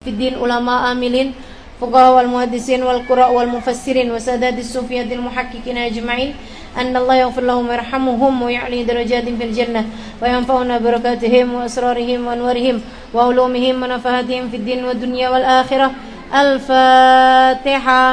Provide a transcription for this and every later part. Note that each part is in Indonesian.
في الدين علماء عاملين فقهاء والمحدثين والقراء والمفسرين وسادات الصوفية المحققين أجمعين أن الله يغفر لهم ويرحمهم ويعلي درجات في الجنة وينفعنا بركاتهم وأسرارهم وأنوارهم وعلومهم ونفحاتهم في الدين والدنيا والآخرة. الفاتحة.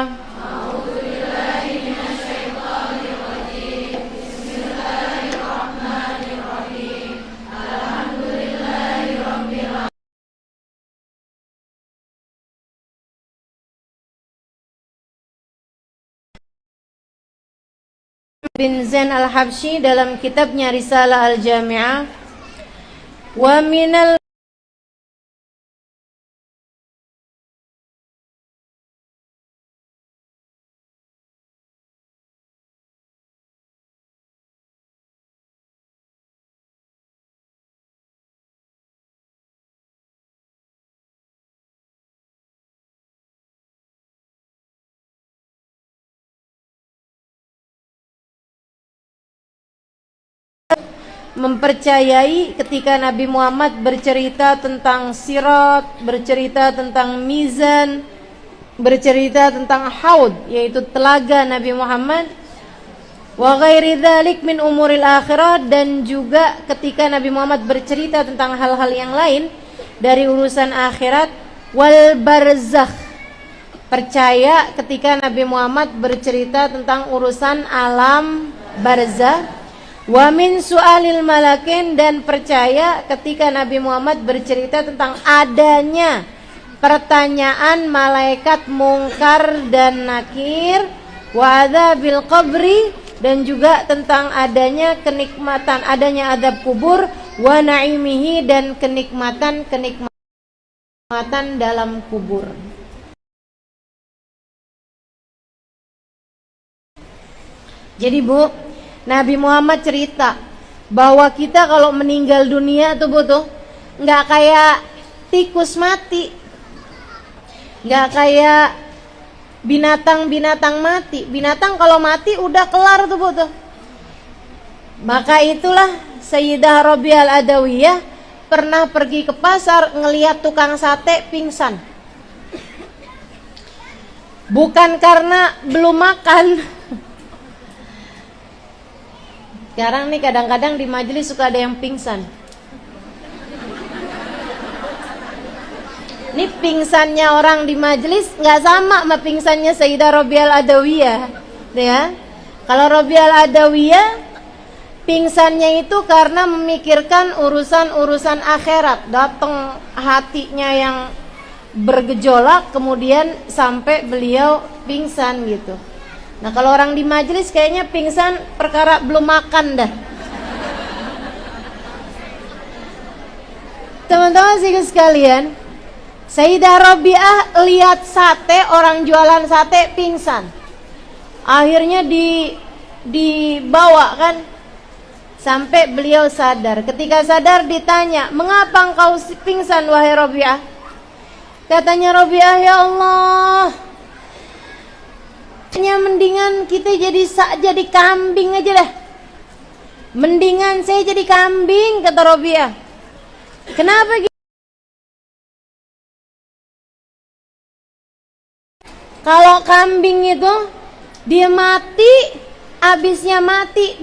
Bin Zain Al-Habsyi dalam kitabnya Risalah Al-Jami'ah wa minal mempercayai ketika Nabi Muhammad bercerita tentang sirat, bercerita tentang mizan, bercerita tentang haud, yaitu telaga Nabi Muhammad, wa ghairi dzalik min umuril akhirah, dan juga ketika Nabi Muhammad bercerita tentang hal-hal yang lain dari urusan akhirat, wal barzakh, percaya ketika Nabi Muhammad bercerita tentang urusan alam barzakh, wa min su'alil malakin, dan percaya ketika Nabi Muhammad bercerita tentang adanya pertanyaan malaikat mungkar dan nakir, wa adzabil qabri, dan juga tentang adanya kenikmatan, adanya adab kubur, wa naimihi, dan kenikmatan dalam kubur. Jadi Bu, Nabi Muhammad cerita bahwa kita kalau meninggal dunia tuh Bu tuh nggak kayak tikus mati, nggak kayak binatang mati. Binatang kalau mati udah kelar tuh Bu tuh. Maka itulah Sayyidah Rabi'ah Al-Adawiyah pernah pergi ke pasar ngelihat tukang sate pingsan. Bukan karena belum makan. Sekarang nih kadang-kadang di majelis suka ada yang pingsan. Ini pingsannya orang di majelis nggak sama pingsannya Sayyidah Rabi'ah Al-Adawiyah, ya. Kalau Rabi'ah Al-Adawiyah pingsannya itu karena memikirkan urusan akhirat, datang hatinya yang bergejolak, kemudian sampai beliau pingsan gitu. Nah kalau orang di majelis kayaknya pingsan perkara belum makan dah. Teman-teman sekalian, Sayyidah Rabi'ah lihat sate, orang jualan sate pingsan. Akhirnya dibawa kan, sampai beliau sadar. Ketika sadar ditanya, mengapa engkau pingsan wahai Rabi'ah? Katanya Rabi'ah, ya Allah, mendingan kita jadi kambing aja dah. Mendingan saya jadi kambing, kata Rabi'ah. Kenapa gitu? Kalau kambing itu dia mati, habisnya mati,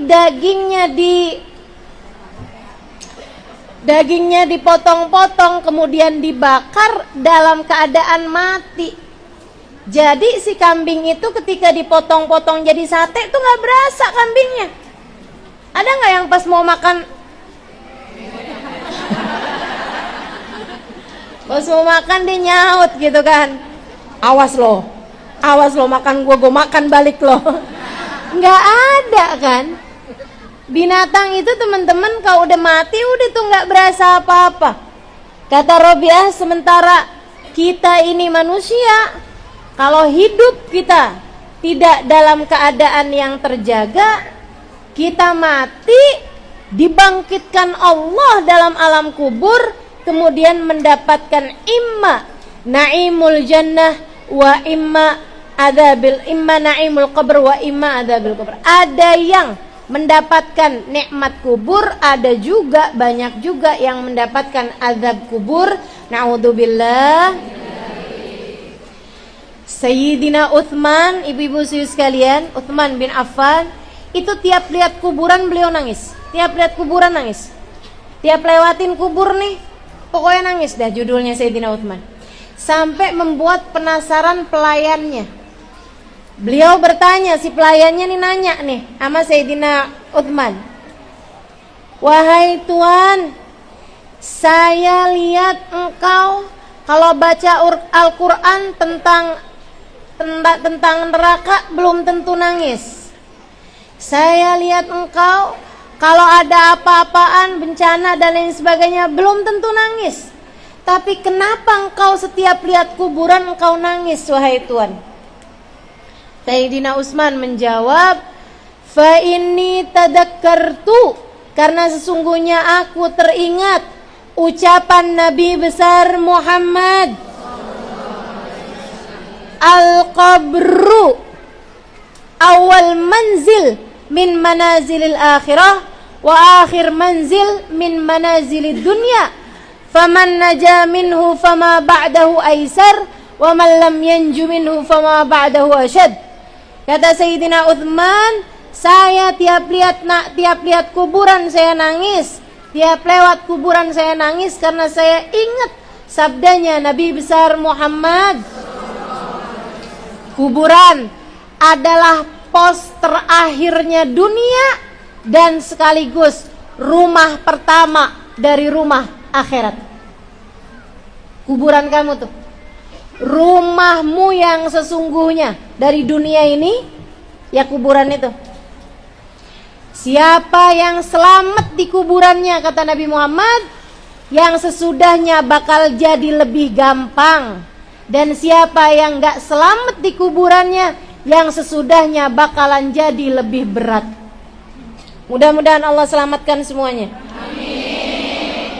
dagingnya dipotong-potong kemudian dibakar dalam keadaan mati. Jadi si kambing itu ketika dipotong-potong jadi sate tuh nggak berasa kambingnya. Ada nggak yang pas mau makan, pas mau makan dia nyaut gitu kan? Awas lo makan gue makan balik lo. Nggak ada kan? Binatang itu teman-teman kalau udah mati udah tuh nggak berasa apa-apa. Kata Rabi'ah, sementara kita ini manusia, kalau hidup kita tidak dalam keadaan yang terjaga, kita mati, dibangkitkan Allah dalam alam kubur, kemudian mendapatkan imma naimul jannah wa imma naimul qabr wa imma adzabil qabr. Ada yang mendapatkan nikmat kubur, ada juga banyak juga yang mendapatkan azab kubur. Na'udzubillah Sayyidina Utsman, ibu-ibu sekalian, Utsman bin Affan, itu tiap lihat kuburan beliau nangis. Tiap lihat kuburan nangis. Tiap lewatin kubur nih, pokoknya nangis dah, judulnya Sayyidina Utsman. Sampai membuat penasaran pelayannya. Beliau bertanya, si pelayannya nih nanya nih sama Sayyidina Utsman. Wahai Tuan, saya lihat engkau kalau baca Al-Quran tentang neraka belum tentu nangis. Saya lihat engkau kalau ada apa-apaan, bencana dan lain sebagainya belum tentu nangis. Tapi kenapa engkau setiap lihat kuburan engkau nangis, wahai Tuan? Sayyidina Utsman menjawab, fa inni tadakkartu, karena sesungguhnya aku teringat ucapan Nabi besar Muhammad, al-qabru awal manzil min manazilil akhirah wa akhir manzil min manazilid dunya, faman naja minhu fama ba'dahu aisar wa man lam yanju minhu fama ba'dahu asyad. Kata Sayyidina Utsman, saya tiap lihat kuburan saya nangis, tiap lewat kuburan saya nangis karena saya ingat sabdanya Nabi besar Muhammad, kuburan adalah pos terakhirnya dunia dan sekaligus rumah pertama dari rumah akhirat. Kuburan kamu tuh rumahmu yang sesungguhnya dari dunia ini, ya kuburan itu. Siapa yang selamat di kuburannya, kata Nabi Muhammad, yang sesudahnya bakal jadi lebih gampang. Dan siapa yang gak selamat di kuburannya, yang sesudahnya bakalan jadi lebih berat. Mudah-mudahan Allah selamatkan semuanya. Amin.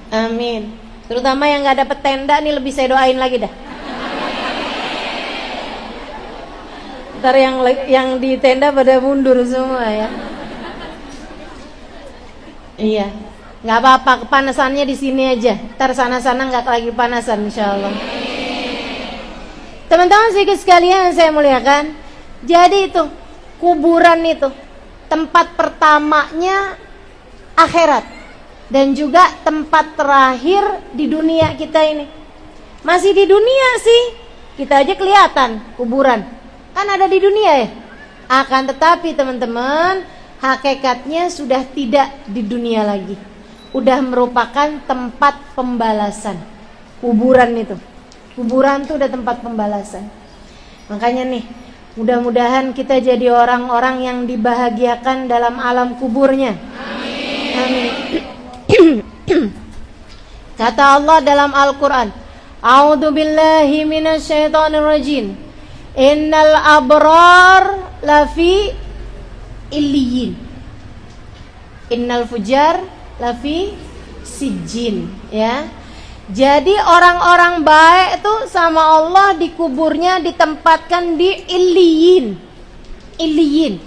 Amin. Terutama yang gak dapet tenda nih, lebih saya doain lagi dah. Ntar yang di tenda pada mundur semua ya. Iya, nggak apa-apa, kepanasannya di sini aja. Ntar sana-sana nggak lagi panasan, insyaallah. Teman-teman sedikit sekalian yang saya muliakan, jadi itu kuburan itu tempat pertamanya akhirat dan juga tempat terakhir di dunia kita ini. Masih di dunia sih, kita aja kelihatan kuburan, kan ada di dunia ya. Akan tetapi teman-teman, hakikatnya sudah tidak di dunia lagi. Udah merupakan tempat pembalasan. Kuburan itu. Kuburan itu udah tempat pembalasan. Makanya nih, mudah-mudahan kita jadi orang-orang yang dibahagiakan dalam alam kuburnya. Amin. Kata Allah dalam Al-Quran, A'udzu billahi minasyaitonir rajim. Innal abrar lafi illiyin, innal fujar lafi sijjin, ya. Jadi orang-orang baik itu sama Allah di kuburnya ditempatkan di illiyin. Illiyin.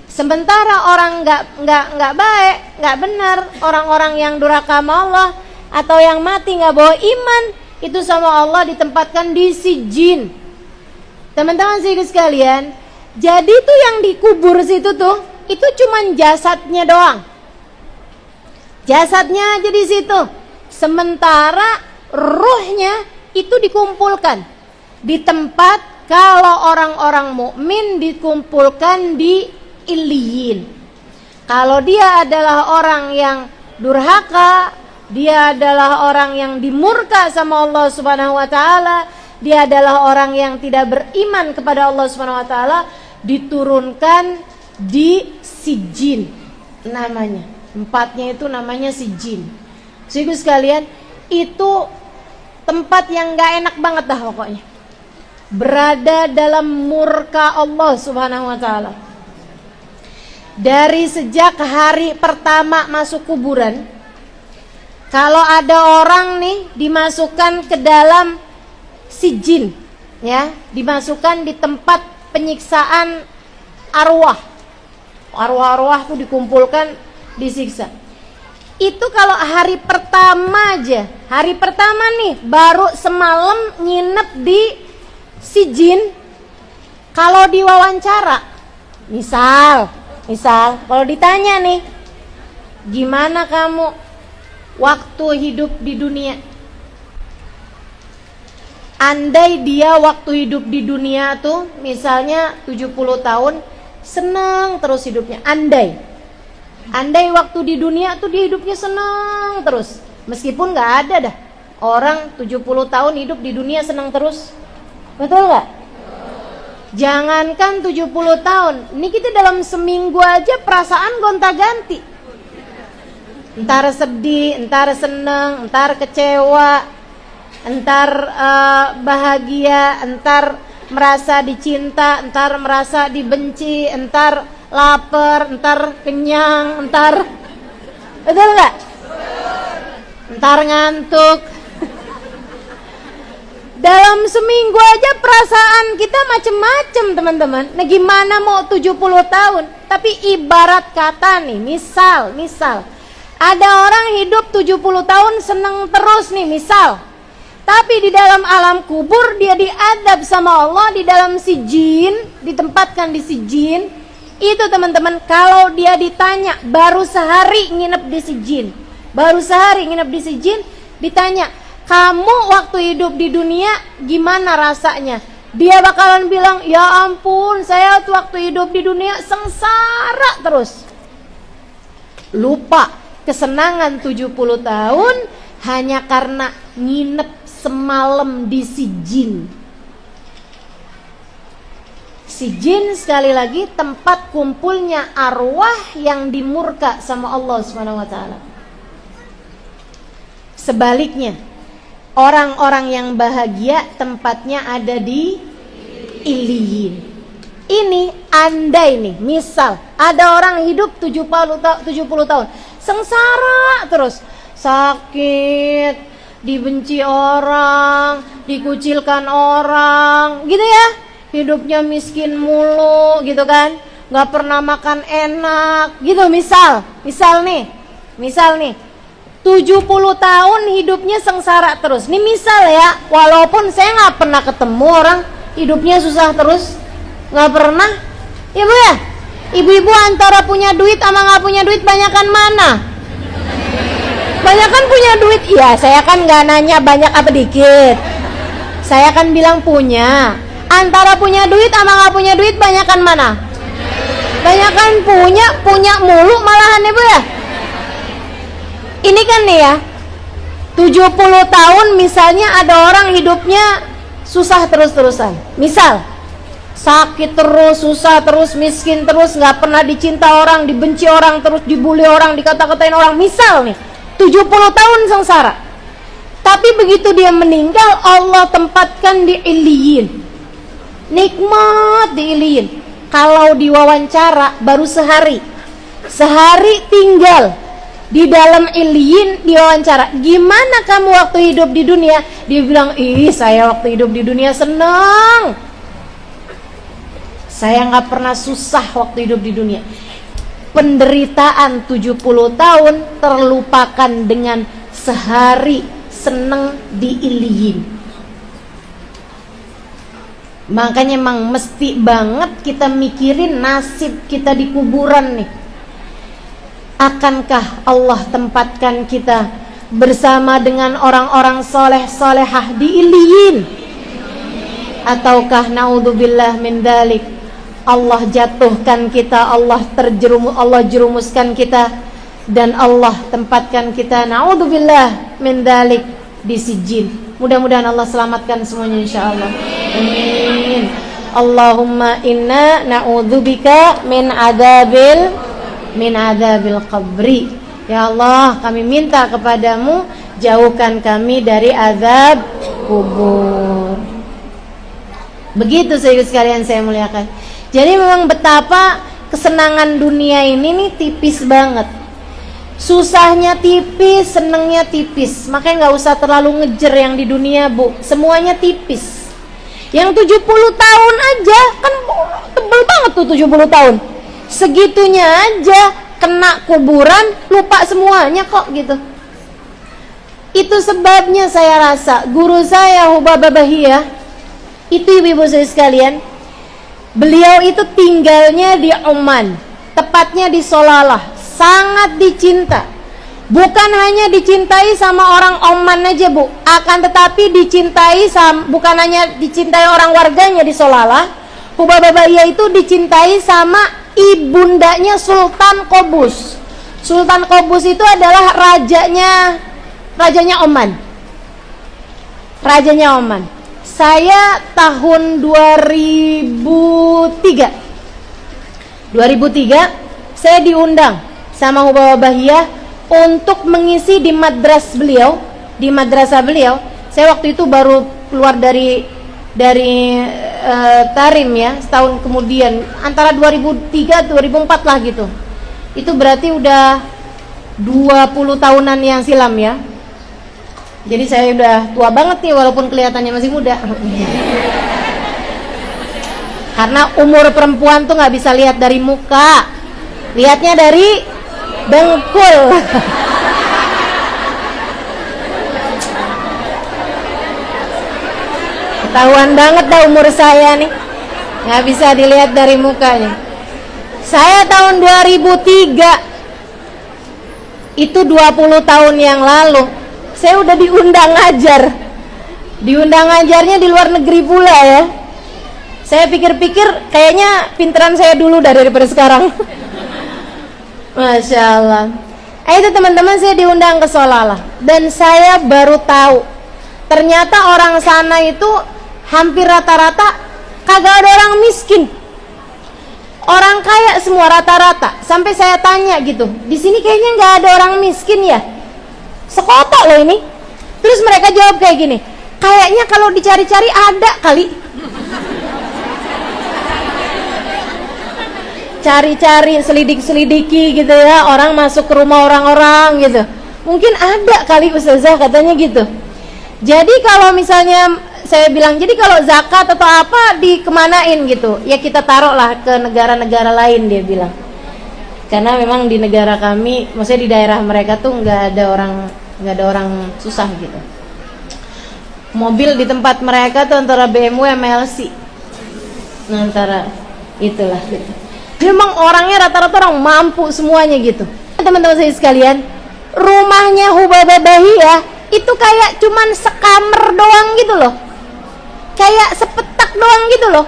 Sementara orang enggak baik, enggak benar, orang-orang yang durhaka sama Allah atau yang mati enggak bawa iman, itu sama Allah ditempatkan di sijjin. Teman-teman sekalian, jadi tuh yang dikubur situ tuh, itu cuman jasadnya doang. Jasadnya aja di situ. Sementara ruhnya itu dikumpulkan di tempat, kalau orang-orang mukmin dikumpulkan di illiyin. Kalau dia adalah orang yang durhaka, dia adalah orang yang dimurka sama Allah Subhanahu wa taala, dia adalah orang yang tidak beriman kepada Allah Subhanahu wa taala, diturunkan di sijjin namanya. Tempatnya itu namanya sijjin. Saudara sekalian, itu tempat yang gak enak banget dah pokoknya. Berada dalam murka Allah Subhanahu wa taala. Dari sejak hari pertama masuk kuburan, kalau ada orang nih dimasukkan ke dalam sijjin, ya, dimasukkan di tempat penyiksaan arwah. Arwah-arwah tuh dikumpulkan, disiksa. Itu kalau hari pertama aja, hari pertama nih baru semalam nginep di Si jin kalau diwawancara, misal kalau ditanya nih, gimana kamu waktu hidup di dunia? Andai dia waktu hidup di dunia tuh misalnya 70 tahun, senang terus hidupnya. Andai waktu di dunia tuh dia hidupnya senang terus. Meskipun gak ada dah orang 70 tahun hidup di dunia senang terus. Betul gak? Jangankan 70 tahun, ini kita dalam seminggu aja perasaan gonta-ganti. Entar sedih, entar seneng, entar kecewa, entar bahagia, entar merasa dicinta, entar merasa dibenci, entar lapar, entar kenyang, entar, betul gak? Entar ngantuk. Dalam seminggu aja perasaan kita macem-macem, teman-teman. Nah, gimana mau 70 tahun? Tapi ibarat kata nih, misal ada orang hidup 70 tahun seneng terus nih, misal. Tapi di dalam alam kubur dia diadab sama Allah di dalam sijin, ditempatkan di sijin. Itu teman-teman, kalau dia ditanya baru sehari nginep di sijin, ditanya, kamu waktu hidup di dunia gimana rasanya? Dia bakalan bilang, ya ampun, saya waktu hidup di dunia sengsara terus. Lupa kesenangan 70 tahun hanya karena nginep semalam di sijin. Sijin sekali lagi tempat kumpulnya arwah yang dimurka sama Allah Subhanahu wa taala. Sebaliknya, orang-orang yang bahagia tempatnya ada di Iliyin. Ini andai nih, misal ada orang hidup 70 tahun, sengsara terus, sakit, dibenci orang, dikucilkan orang, gitu ya. Hidupnya miskin mulu, gitu kan? Gak pernah makan enak, gitu misal nih 70 tahun hidupnya sengsara terus. Ini misal ya, walaupun saya gak pernah ketemu orang hidupnya susah terus, gak pernah. Ya Bu ya, ibu-ibu antara punya duit sama gak punya duit banyakan mana? Banyakan punya duit. Iya, saya kan gak nanya banyak apa dikit, saya kan bilang punya. Antara punya duit sama gak punya duit banyakan mana? Banyakan punya mulu malahan ya Bu ya. Ini kan nih ya, 70 tahun misalnya ada orang hidupnya susah terus-terusan. Misal, sakit terus, susah terus, miskin terus, gak pernah dicinta orang, dibenci orang, terus dibully orang, dikata-katain orang. Misal nih, 70 tahun sengsara. Tapi begitu dia meninggal, Allah tempatkan di Iliyin. Nikmat di Iliyin. Kalau diwawancara baru sehari tinggal di dalam Iliyin, diwawancara, gimana kamu waktu hidup di dunia? Dia bilang, ih saya waktu hidup di dunia seneng, saya gak pernah susah waktu hidup di dunia. Penderitaan 70 tahun terlupakan dengan sehari seneng di Iliyin. Makanya emang mesti banget kita mikirin nasib kita di kuburan nih. Akankah Allah tempatkan kita bersama dengan orang-orang soleh-solehah di Iliyin? Ataukah naudzubillah min dzalik, Allah jatuhkan kita, Allah jerumuskan kita, dan Allah tempatkan kita naudzubillah min dzalik di sijin. Mudah-mudahan Allah selamatkan semuanya insyaallah. Amin. Allahumma inna na'udzubika min adzabil qabri. Ya Allah, kami minta kepadamu, jauhkan kami dari azab kubur. Begitu sekalian saya muliakan. Jadi memang betapa kesenangan dunia ini nih tipis banget. Susahnya tipis, senengnya tipis. Makanya gak usah terlalu ngejer yang di dunia Bu, semuanya tipis. Yang 70 tahun aja kan tebel banget tuh 70 tahun. Segitunya aja kena kuburan, lupa semuanya kok gitu. Itu sebabnya saya rasa guru saya Hubabah Bahiyah Itu ibu-ibu saya sekalian, beliau itu tinggalnya di Oman, tepatnya di Solalah, sangat dicinta. Bukan hanya dicintai sama orang Oman aja bu, akan tetapi dicintai bukan hanya dicintai orang warganya di Solalah. Hubabah Bahiyah itu dicintai sama ibundanya Sultan Qobus. Sultan Qobus itu adalah rajanya Oman. Rajanya Oman. Saya tahun 2003 saya diundang sama Hubabah Bahiyah untuk mengisi di madrasah beliau. Saya waktu itu baru keluar dari Tarim ya, setahun kemudian, antara 2003 2004 lah gitu. Itu berarti udah 20 tahunan yang silam ya. Jadi saya udah tua banget nih walaupun kelihatannya masih muda. Karena umur perempuan tuh nggak bisa lihat dari muka, lihatnya dari dengkul. Ketahuan banget dah umur saya nih, nggak bisa dilihat dari mukanya. Saya tahun 2003, itu 20 tahun yang lalu, saya udah diundang ngajar. Diundang ngajarnya di luar negeri pula ya. Saya pikir-pikir kayaknya pinteran saya dulu daripada sekarang. Masya Allah. Itu teman-teman, saya diundang ke Solalah dan saya baru tahu ternyata orang sana itu hampir rata-rata kagak ada orang miskin. Orang kaya semua rata-rata. Sampai saya tanya gitu, di sini kayaknya nggak ada orang miskin ya? Sekota loh ini. Terus mereka jawab kayak gini, kayaknya kalau dicari-cari ada kali. Cari-cari, selidik-selidiki gitu ya, orang masuk ke rumah orang-orang gitu. Mungkin ada kali ustazah, katanya gitu. Jadi kalau misalnya saya bilang, jadi kalau zakat atau apa dikemanain gitu, ya kita taruhlah ke negara-negara lain, dia bilang. Karena memang di negara kami, maksudnya di daerah mereka tuh nggak ada orang susah gitu. Mobil di tempat mereka tuh antara BMW sama LC, antara itulah gitu. Memang orangnya rata-rata orang mampu semuanya gitu. Teman-teman saya sekalian, rumahnya Hubabah Bahiyah itu kayak cuman sekamar doang gitu loh, kayak sepetak doang gitu loh.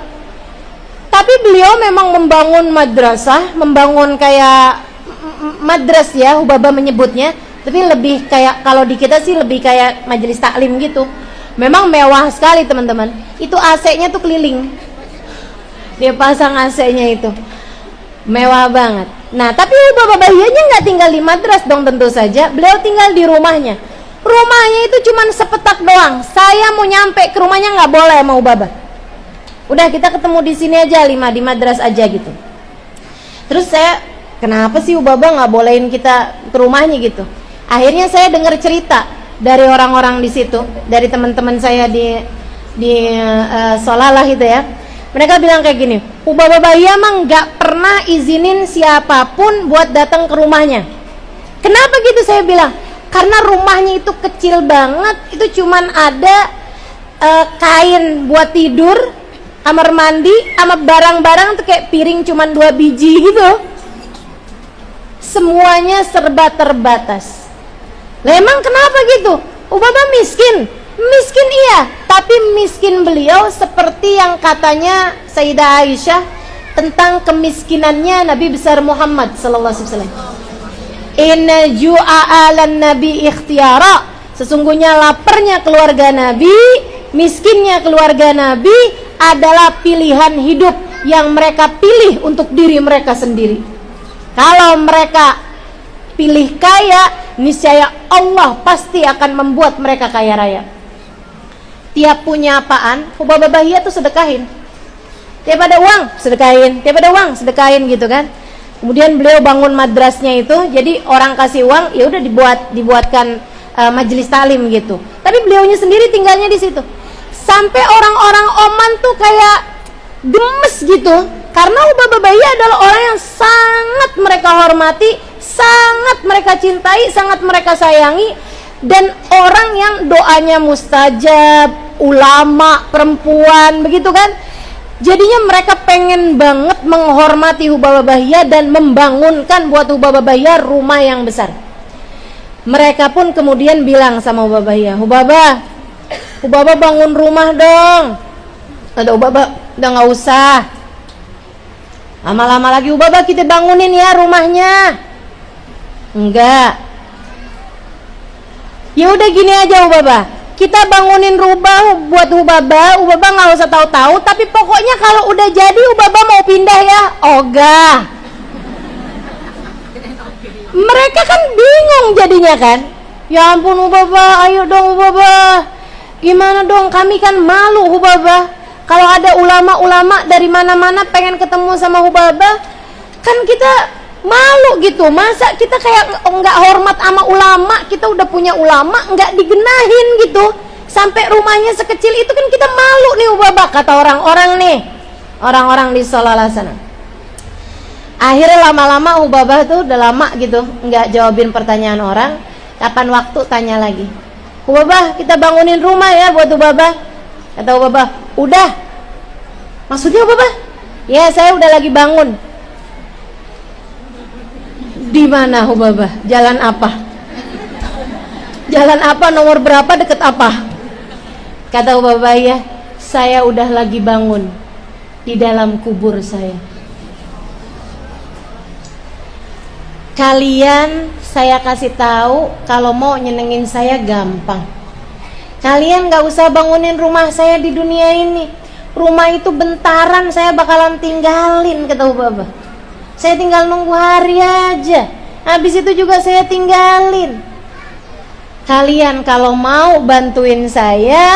Tapi beliau memang membangun madrasah, membangun kayak madras ya, Hubabah menyebutnya. Tapi lebih kayak, kalau di kita sih lebih kayak majelis taklim gitu. Memang mewah sekali teman-teman. Itu AC-nya tuh keliling, dia pasang AC-nya itu mewah banget. Nah tapi Hubabah Bahiyahnya nggak tinggal di madras dong, tentu saja beliau tinggal di rumahnya. Rumahnya itu cuman sepetak doang. Saya mau nyampe ke rumahnya nggak boleh sama Hubabah. Udah, kita ketemu di sini aja, di madras aja gitu. Terus saya, kenapa sih Hubabah nggak bolehin kita ke rumahnya gitu? Akhirnya saya dengar cerita dari orang-orang di situ, dari teman-teman saya di Solalah itu ya. Mereka bilang kayak gini, Hubabah Bahiyah emang nggak pernah izinin siapapun buat datang ke rumahnya. Kenapa gitu saya bilang? Karena rumahnya itu kecil banget, itu cuman ada kain buat tidur, kamar mandi, sama barang-barang tuh kayak piring cuman 2 biji gitu. Semuanya serba terbatas. Lah emang kenapa gitu? Hubabah miskin? Miskin iya, tapi miskin beliau seperti yang katanya Sayyidah Aisyah tentang kemiskinannya Nabi besar Muhammad sallallahu alaihi wasallam. Inna ju'a 'alan nabi ikhtiyara. Sesungguhnya laparnya keluarga Nabi, miskinnya keluarga Nabi adalah pilihan hidup yang mereka pilih untuk diri mereka sendiri. Kalau mereka pilih kaya, niscaya Allah pasti akan membuat mereka kaya raya. Tiap punya apaan, Hubabah Bahiyah tuh sedekahin. Tiap ada uang, sedekahin. Tiap ada uang, sedekahin gitu kan. Kemudian beliau bangun madrasnya itu, jadi orang kasih uang, ya udah dibuatkan majelis taklim gitu. Tapi beliaunya sendiri tinggalnya di situ. Sampai orang-orang Oman tuh kayak gemes gitu, karena Hubabah Bahiyah adalah orang yang sangat mereka hormati, sangat mereka cintai, sangat mereka sayangi, dan orang yang doanya mustajab, ulama, perempuan, begitu kan? Jadinya mereka pengen banget menghormati Hubabah Bahia dan membangunkan buat Hubabah Bahia rumah yang besar. Mereka pun kemudian bilang sama Hubabah Bahia, Hubabah bangun rumah dong. Ada Hubabah, udah nggak usah. Lama-lama lagi, Hubabah kita bangunin ya rumahnya. Enggak. Ya udah gini aja Hubabah, kita bangunin rumah buat Hubabah nggak usah tahu-tahu, tapi pokoknya kalau udah jadi Hubabah mau pindah ya. Ogah. Mereka kan bingung jadinya kan. Ya ampun Hubabah, ayo dong Hubabah. Gimana dong, kami kan malu Hubabah. Kalau ada ulama-ulama dari mana-mana pengen ketemu sama Hubabah, kan kita malu gitu. Masa kita kayak nggak hormat sama ulama, kita udah punya ulama nggak digenahin gitu. Sampai rumahnya sekecil itu kan kita malu nih Hubabah, kata orang-orang nih. Orang-orang di Solala sana. Akhirnya lama-lama Hubabah tuh udah lama gitu nggak jawabin pertanyaan orang. Kapan waktu tanya lagi, Hubabah kita bangunin rumah ya buat Hubabah. Kata Hubabah, udah. Maksudnya Hubabah? Ya saya udah lagi bangun. Di mana Hubabah? Jalan apa? Jalan apa? Nomor berapa? Deket apa? Kata Hubabah, ya saya udah lagi bangun di dalam kubur saya. Kalian saya kasih tahu, kalau mau nyenengin saya gampang. Kalian gak usah bangunin rumah saya di dunia ini. Rumah itu bentaran, saya bakalan tinggalin, kata Hubabah. Saya tinggal nunggu hari aja, habis itu juga saya tinggalin. Kalian kalau mau bantuin saya,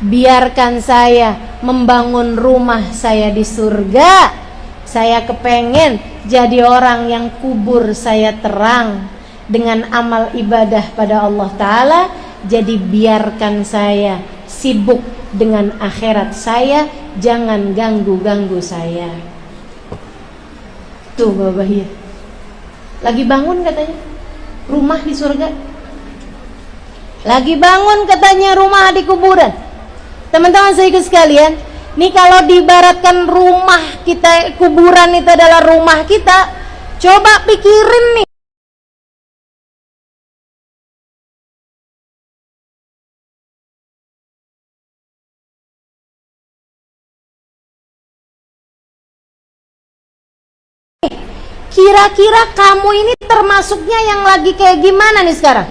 biarkan saya membangun rumah saya di surga. Saya kepengen jadi orang yang kubur saya terang dengan amal ibadah pada Allah Ta'ala. Jadi biarkan saya sibuk dengan akhirat saya, jangan ganggu-ganggu saya. Tuh Hubabah ya, lagi bangun katanya rumah di surga, lagi bangun katanya rumah di kuburan. Teman-teman saya ikut sekalian, nih kalau diibaratkan rumah kita, kuburan itu adalah rumah kita, coba pikirin nih, kira-kira kamu ini termasuknya yang lagi kayak gimana nih sekarang?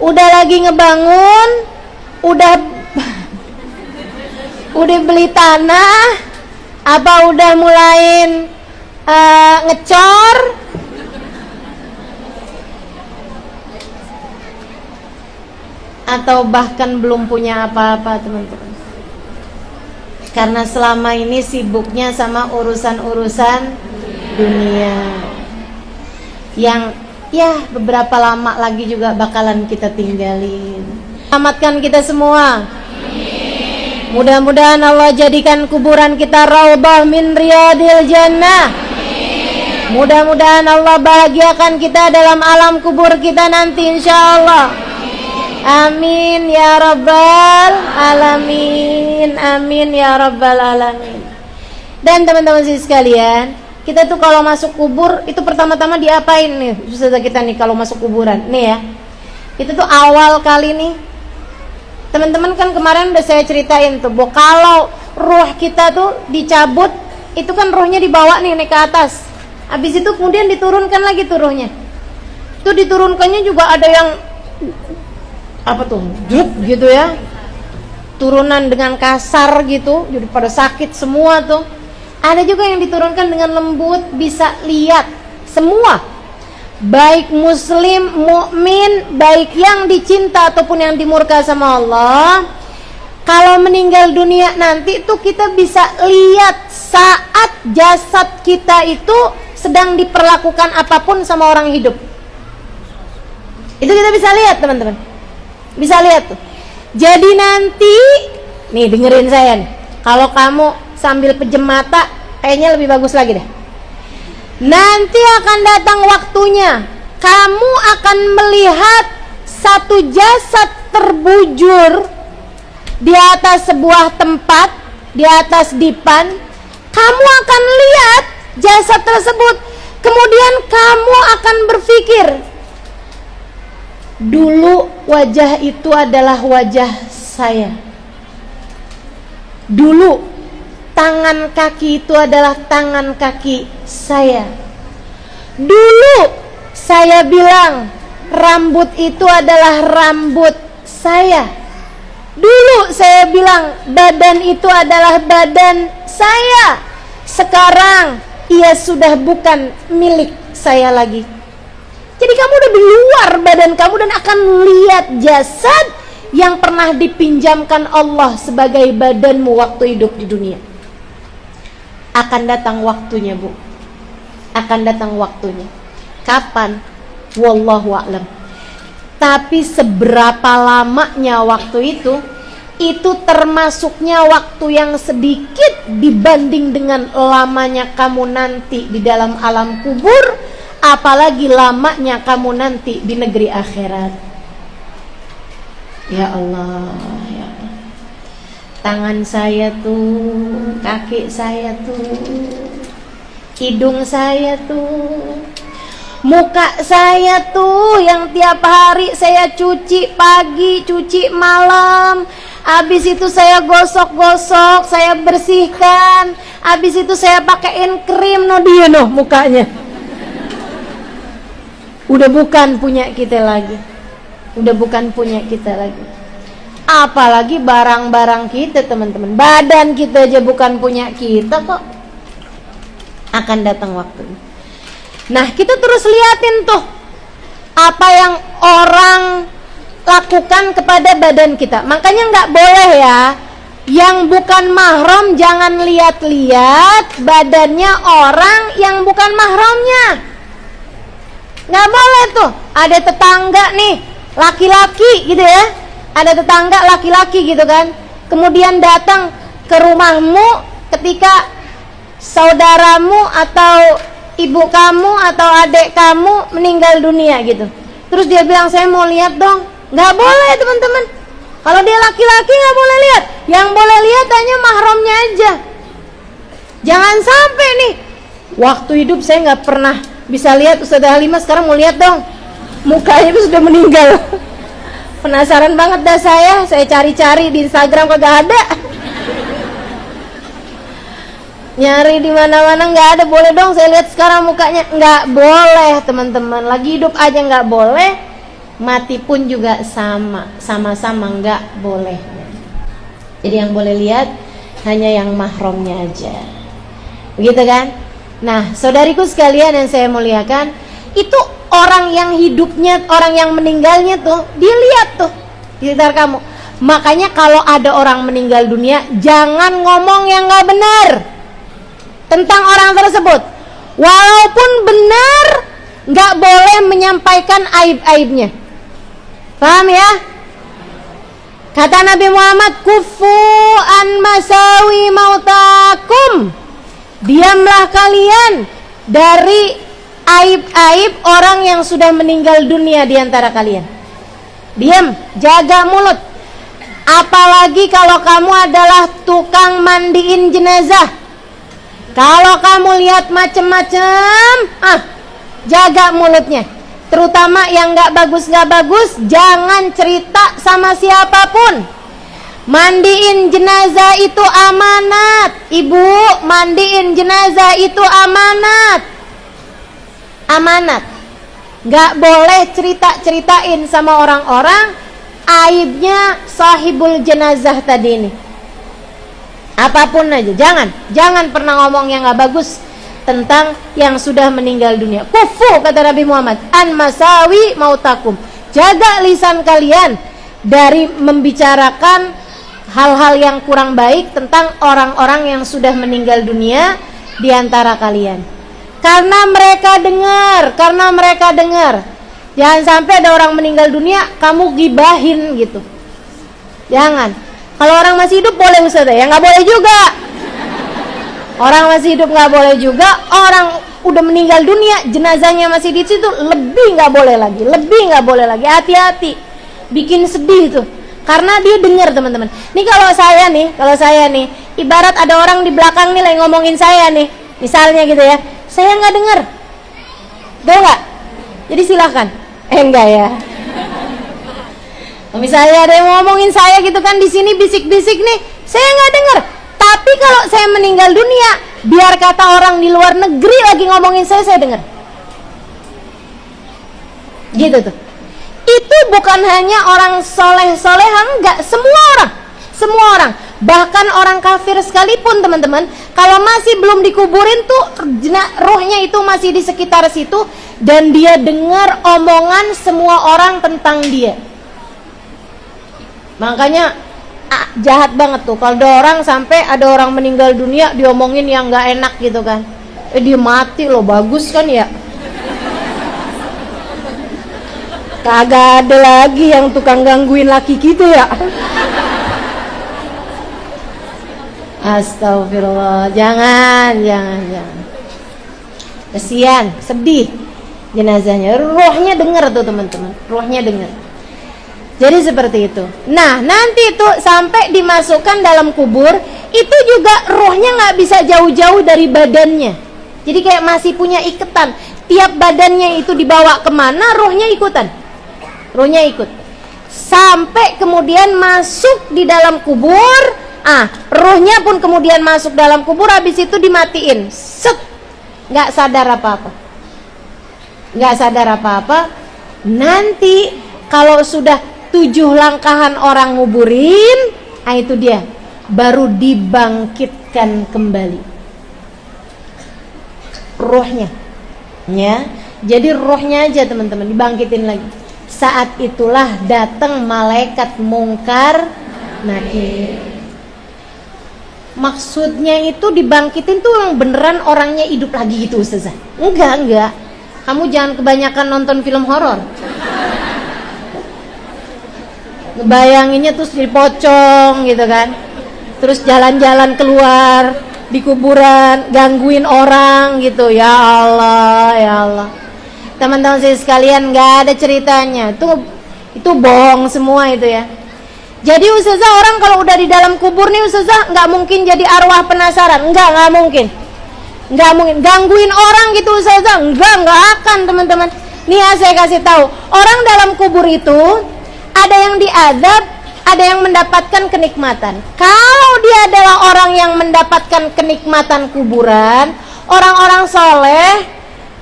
Udah lagi ngebangun, udah beli tanah, apa udah mulain ngecor, atau bahkan belum punya apa-apa teman-teman? Karena selama ini sibuknya sama urusan-urusan dunia yang ya beberapa lama lagi juga bakalan kita tinggalin. Selamatkan kita semua. Mudah-mudahan Allah jadikan kuburan kita raudhah min riyadil jannah. Mudah-mudahan Allah bahagiakan kita dalam alam kubur kita nanti insyaallah. Amin ya rabbal alamin. Amin ya rabbal alamin. Dan teman-teman sekalian, kita tuh kalau masuk kubur itu pertama-tama diapain nih Ustazah kita nih kalau masuk kuburan nih ya. Itu tuh awal kali nih, teman-teman kan kemarin udah saya ceritain tuh bahwa kalau ruh kita tuh dicabut, itu kan ruhnya dibawa nih naik ke atas. Habis itu kemudian diturunkan lagi tuh ruhnya. Itu diturunkannya juga ada yang apa tuh? Gitu ya. Turunan dengan kasar gitu, jadi pada sakit semua tuh. Ada juga yang diturunkan dengan lembut, bisa lihat semua. Baik muslim, mukmin, baik yang dicinta ataupun yang dimurka sama Allah. Kalau meninggal dunia nanti itu kita bisa lihat saat jasad kita itu sedang diperlakukan apapun sama orang hidup. Itu kita bisa lihat teman-teman. Bisa lihat tuh. Jadi nanti, nih dengerin saya nih. Kalau kamu sambil pejem mata, kayaknya lebih bagus lagi deh. Nanti akan datang waktunya, kamu akan melihat satu jasad terbujur di atas sebuah tempat, di atas dipan, kamu akan lihat jasad tersebut. Kemudian kamu akan berpikir, dulu wajah itu adalah wajah saya. Dulu tangan kaki itu adalah tangan kaki saya. Dulu saya bilang rambut itu adalah rambut saya. Dulu saya bilang badan itu adalah badan saya. Sekarang ia sudah bukan milik saya lagi. Jadi kamu udah di luar badan kamu dan akan lihat jasad yang pernah dipinjamkan Allah sebagai badanmu waktu hidup di dunia. Akan datang waktunya, Bu. Akan datang waktunya. Kapan? Wallahu a'lam. Tapi seberapa lamanya waktu itu termasuknya waktu yang sedikit dibanding dengan lamanya kamu nanti di dalam alam kubur, apalagi lamanya kamu nanti di negeri akhirat. Ya Allah, ya Allah. Tangan saya tuh, kaki saya tuh, hidung saya tuh, muka saya tuh yang tiap hari saya cuci pagi, cuci malam. Habis itu saya gosok-gosok, saya bersihkan. Habis itu saya pakein krim, dia mukanya. Udah bukan punya kita lagi. Udah bukan punya kita lagi. Apalagi barang-barang kita, teman-teman. Badan kita aja bukan punya kita kok. Akan datang waktunya. Nah, kita terus liatin tuh apa yang orang lakukan kepada badan kita. Makanya nggak boleh ya, yang bukan mahram jangan lihat-lihat badannya orang yang bukan mahramnya. Nggak boleh tuh. Ada tetangga nih, laki-laki gitu ya. Ada tetangga laki-laki gitu kan. Kemudian datang ke rumahmu ketika saudaramu atau ibu kamu atau adik kamu meninggal dunia gitu. Terus dia bilang, saya mau lihat dong. Nggak boleh, teman-teman. Kalau dia laki-laki nggak boleh lihat. Yang boleh lihat hanya mahramnya aja. Jangan sampai nih, waktu hidup saya nggak pernah bisa lihat Ustazah Halimah, sekarang mau lihat dong. Mukanya itu sudah meninggal. Penasaran banget dah saya cari-cari di Instagram kagak ada. Nyari di mana-mana nggak ada. Boleh dong saya lihat sekarang mukanya. Nggak boleh, teman-teman. Lagi hidup aja nggak boleh, mati pun juga sama-sama nggak boleh. Jadi yang boleh lihat hanya yang mahramnya aja, begitu kan? Nah, saudariku sekalian yang saya muliakan, itu orang yang hidupnya, orang yang meninggalnya tuh dilihat tuh di sekitar kamu. Makanya kalau ada orang meninggal dunia, jangan ngomong yang nggak benar tentang orang tersebut. Walaupun benar, nggak boleh menyampaikan aib-aibnya. Paham ya? Kata Nabi Muhammad, kufu an masawi mautakum. Diamlah kalian dari aib-aib orang yang sudah meninggal dunia di antara kalian. Diam, jaga mulut. Apalagi kalau kamu adalah tukang mandiin jenazah. Kalau kamu lihat macem-macem, jaga mulutnya. Terutama yang gak bagus, jangan cerita sama siapapun. Mandiin jenazah itu amanat. Ibu, mandiin jenazah itu amanat. Amanat. Gak boleh cerita-ceritain sama orang-orang aibnya sahibul jenazah tadi ini. Apapun aja, jangan pernah ngomong yang gak bagus tentang yang sudah meninggal dunia. Kufu, kata Nabi Muhammad, an masawi mautakum. Jaga lisan kalian dari membicarakan hal-hal yang kurang baik tentang orang-orang yang sudah meninggal dunia di antara kalian. Karena mereka dengar. Jangan sampai ada orang meninggal dunia kamu gibahin gitu. Jangan. Kalau orang masih hidup boleh Ustaz ya, nggak boleh juga. Orang masih hidup nggak boleh juga. Orang udah meninggal dunia, jenazahnya masih di situ, lebih nggak boleh lagi. Hati-hati. Bikin sedih tuh. Karena dia dengar, teman-teman. Nih kalau saya nih, ibarat ada orang di belakang nih lagi ngomongin saya nih, misalnya gitu ya, saya nggak dengar, tahu nggak? Jadi silahkan. Enggak ya. Misalnya ada yang ngomongin saya gitu kan, di sini bisik-bisik nih, saya nggak dengar. Tapi kalau saya meninggal dunia, biar kata orang di luar negeri lagi ngomongin saya dengar. Gitu tuh. Itu bukan hanya orang soleh-soleha, enggak, semua orang, bahkan orang kafir sekalipun, teman-teman, kalau masih belum dikuburin tuh rohnya itu masih di sekitar situ dan dia dengar omongan semua orang tentang dia. Makanya jahat banget tuh kalau sampai ada orang meninggal dunia diomongin yang nggak enak gitu kan. Dia mati loh, bagus kan ya. Kagak ada lagi yang tukang gangguin laki kita ya. Astagfirullah, jangan. Kasihan, sedih jenazahnya. Rohnya dengar tuh teman-teman, rohnya dengar. Jadi seperti itu. Nah, nanti itu sampai dimasukkan dalam kubur, itu juga rohnya nggak bisa jauh-jauh dari badannya. Jadi kayak masih punya ikatan. Tiap badannya itu dibawa kemana, rohnya ikutan. Rohnya ikut. Sampai kemudian masuk di dalam kubur. Rohnya pun kemudian masuk dalam kubur, habis itu dimatiin. Set. Nggak sadar apa-apa. Nanti kalau sudah 7 langkahan orang nguburin, itu dia baru dibangkitkan kembali rohnya, ya. Jadi rohnya aja teman-teman dibangkitin lagi. Saat itulah datang malaikat mungkar nakir. Maksudnya itu dibangkitin tuh yang beneran orangnya hidup lagi gitu, Ustazah? Enggak. Kamu jangan kebanyakan nonton film horor. Ngebayanginnya terus jadi pocong gitu kan. Terus jalan-jalan keluar di kuburan, gangguin orang gitu. Ya Allah. Teman-teman saya sekalian, nggak ada ceritanya. Itu bohong semua itu ya. Jadi Ustazah, orang kalau udah di dalam kubur nih Ustazah, nggak mungkin jadi arwah penasaran. Nggak mungkin. Gangguin orang gitu Ustazah, nggak akan teman-teman. Nih ya, saya kasih tahu, orang dalam kubur itu ada yang diazab, ada yang mendapatkan kenikmatan. Kalau dia adalah orang yang mendapatkan kenikmatan kuburan, orang-orang soleh,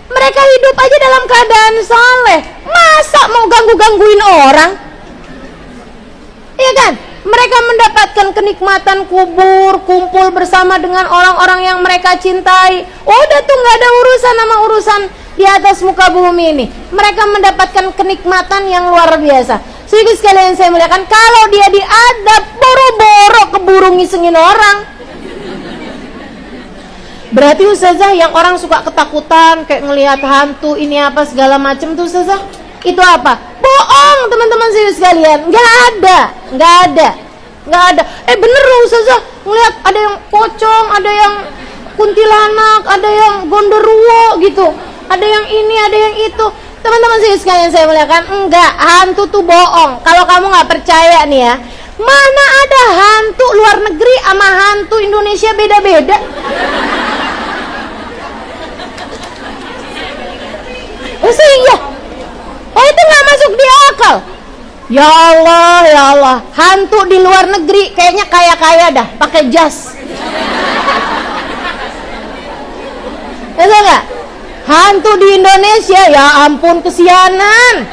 mereka hidup aja dalam keadaan soleh. Masa mau gangguin orang? Iya kan? Mereka mendapatkan kenikmatan kubur, kumpul bersama dengan orang-orang yang mereka cintai. Udah tuh gak ada urusan sama urusan di atas muka bumi ini. Mereka mendapatkan kenikmatan yang luar biasa. Sehingga sekalian saya muliakan, kalau dia diadab, boro-boro keburu ngisengin orang. Berarti Ustazah, yang orang suka ketakutan kayak ngelihat hantu ini apa segala macam tuh Ustazah, itu apa? Bohong teman-teman sekalian. Nggak ada. Bener loh Ustazah, ngelihat ada yang pocong, ada yang kuntilanak, ada yang gondoruo gitu, ada yang ini, ada yang itu. Teman-teman sekalian saya muliakan, enggak, hantu tuh bohong. Kalau kamu nggak percaya nih ya, mana ada hantu luar negeri sama hantu Indonesia beda-beda. Iya. Itu nggak masuk di akal. Ya Allah, hantu di luar negeri kayaknya kaya-kaya dah, pakai jas. Itu nggak? Hantu di Indonesia, ya ampun kesianan.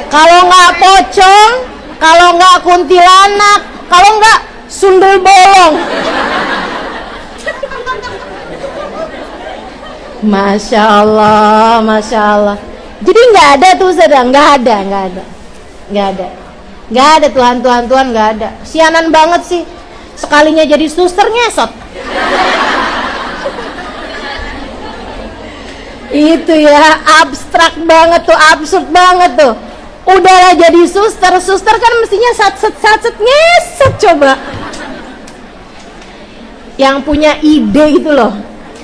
Kalau nggak pocong, kalau nggak kuntilanak, kalau nggak sundel bolong. Masya Allah. Jadi nggak ada tuh sedang, nggak ada tuh hantu-hantuan, nggak ada. Sianan banget sih. Sekalinya jadi suster ngesot. Itu ya, abstrak banget tuh, absurd banget tuh. Udahlah jadi suster kan mestinya satset ngesot coba. Yang punya ide gitu loh,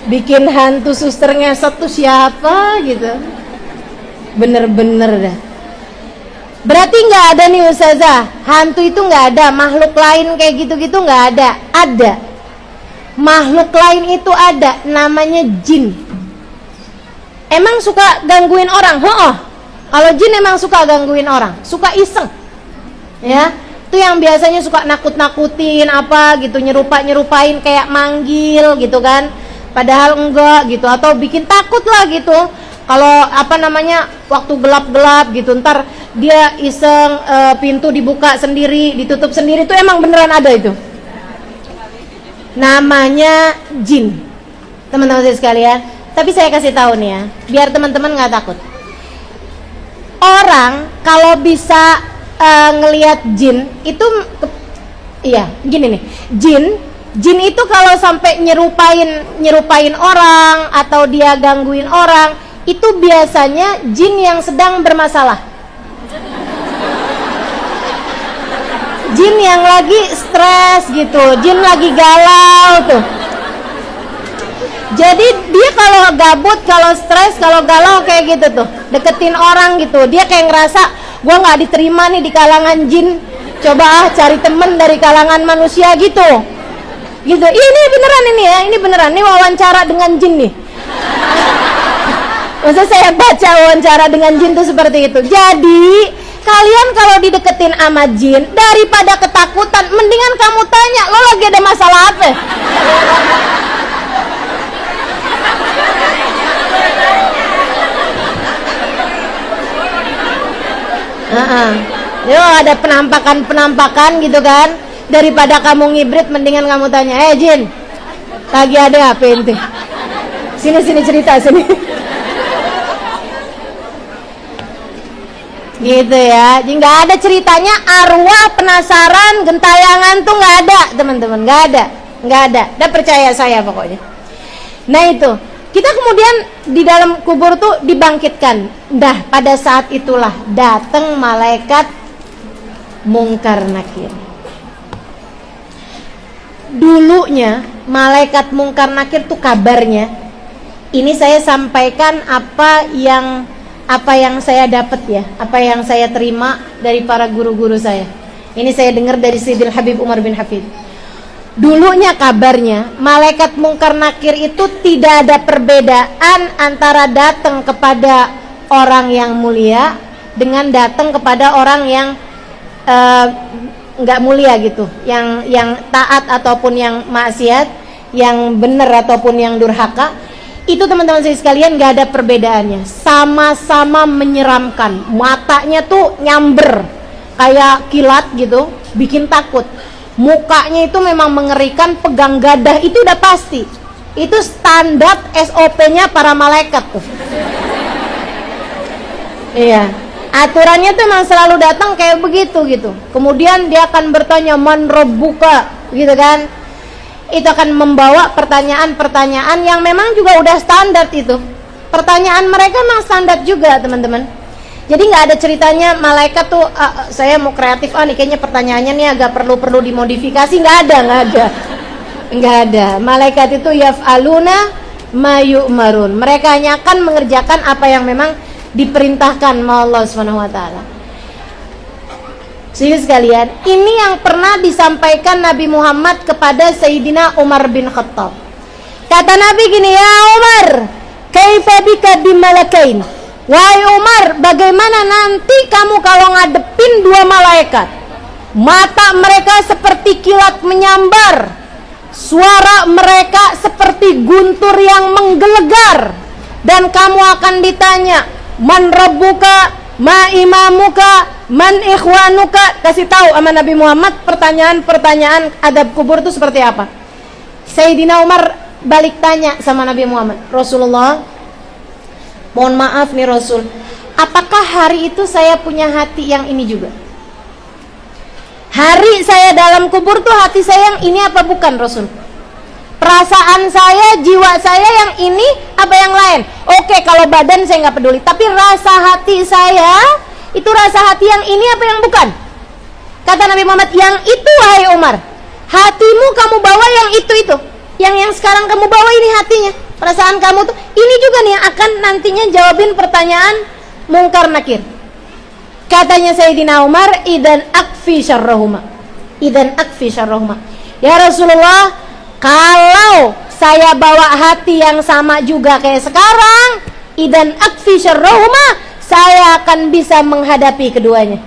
bikin hantu suster ngesot tuh siapa gitu. Bener-bener dah. Berarti nggak ada nih Ustazah, hantu itu nggak ada, makhluk lain kayak gitu-gitu nggak ada. Ada. Makhluk lain itu ada, namanya jin. Emang suka gangguin orang? Kalau jin emang suka gangguin orang, suka iseng. Ya, itu yang biasanya suka nakut-nakutin apa gitu, nyerupain kayak manggil gitu kan. Padahal enggak gitu, atau bikin takut lah gitu. Kalau waktu gelap-gelap gitu, ntar dia iseng pintu dibuka sendiri, ditutup sendiri, itu emang beneran ada itu. Namanya jin, teman-teman saya sekalian. Tapi saya kasih tahu nih ya, biar teman-teman nggak takut. Orang kalau bisa ngelihat jin itu, gini nih, jin itu kalau sampai nyerupain orang atau dia gangguin orang, itu biasanya jin yang sedang bermasalah. Jin yang lagi stres gitu, jin lagi galau tuh. Jadi dia kalau gabut, kalau stres, kalau galau kayak gitu tuh, deketin orang gitu, dia kayak ngerasa gua nggak diterima nih di kalangan jin, coba cari temen dari kalangan manusia gitu. Ini beneran ini beneran, ini wawancara dengan jin nih. Maksudnya saya baca wawancara dengan jin tuh seperti itu. Jadi kalian kalau dideketin sama jin, daripada ketakutan, mendingan kamu tanya, lo lagi ada masalah apa? Yo, ada penampakan gitu kan. Daripada kamu ngibrit, mendingan kamu tanya, jin, lagi ada apa ente? Sini cerita sini. Gitu ya. Jadi nggak ada ceritanya arwah penasaran gentayangan tuh nggak ada, teman-teman, nggak ada. Udah percaya saya pokoknya. Nah itu, kita kemudian di dalam kubur tuh dibangkitkan. Pada saat itulah datang malaikat Mungkar Nakir. Dulunya malaikat Mungkar Nakir tuh kabarnya, ini saya sampaikan apa yang saya dapat ya, apa yang saya terima dari para guru-guru saya. Ini saya dengar dari Sayyidil Habib Umar bin Hafid. Dulunya kabarnya malaikat Mungkar Nakir itu tidak ada perbedaan antara datang kepada orang yang mulia dengan datang kepada orang yang nggak mulia gitu, yang taat ataupun yang maksiat, yang benar ataupun yang durhaka. Itu teman-teman saya sekalian nggak ada perbedaannya, sama-sama menyeramkan, matanya tuh nyamber kayak kilat gitu, bikin takut. Mukanya itu memang mengerikan, pegang gadah itu udah pasti. Itu standar SOP-nya para malaikat tuh. Iya, aturannya tuh memang selalu datang kayak begitu gitu. Kemudian dia akan bertanya, man rabbuka, gitu kan. Itu akan membawa pertanyaan-pertanyaan yang memang juga udah standar itu. Pertanyaan mereka memang standar juga, teman-teman. Jadi nggak ada ceritanya malaikat tuh, saya mau kreatif, nih kayaknya pertanyaannya nih agak perlu dimodifikasi. Nggak ada. Malaikat itu yaf'aluna ma yu'marun. Mereka hanya akan mengerjakan apa yang memang diperintahkan oleh Allah Subhanahu wa taala. Saudara sekalian, ini yang pernah disampaikan Nabi Muhammad kepada Sayyidina Umar bin Khattab. Kata Nabi gini, ya Umar, kaifa bika bimalakain? Wahai Umar, bagaimana nanti kamu kalau ngadepin dua malaikat? Mata mereka seperti kilat menyambar, suara mereka seperti guntur yang menggelegar, dan kamu akan ditanya, man rabbuka, ma imamuka, man ikhwanuka. Kasih tahu sama Nabi Muhammad pertanyaan-pertanyaan adab kubur itu seperti apa. Sayyidina Umar balik tanya sama Nabi Muhammad, Rasulullah, mohon maaf nih Rasul, apakah hari itu saya punya hati yang ini juga? Hari saya dalam kubur tuh hati saya yang ini apa bukan Rasul? Perasaan saya, jiwa saya yang ini apa yang lain? Oke, kalau badan saya nggak peduli, tapi rasa hati saya itu rasa hati yang ini apa yang bukan? Kata Nabi Muhammad, yang itu wahai Umar. Hatimu kamu bawa yang itu. Yang sekarang kamu bawa ini hatinya. Perasaan kamu tuh ini juga nih yang akan nantinya jawabin pertanyaan Mungkar Nakir. Katanya Sayyidina Umar, idan akfi syarrahuma. Idan akfi syarrahuma. Ya Rasulullah, kalau saya bawa hati yang sama juga kayak sekarang, idan akfi syarrahuma, saya akan bisa menghadapi keduanya.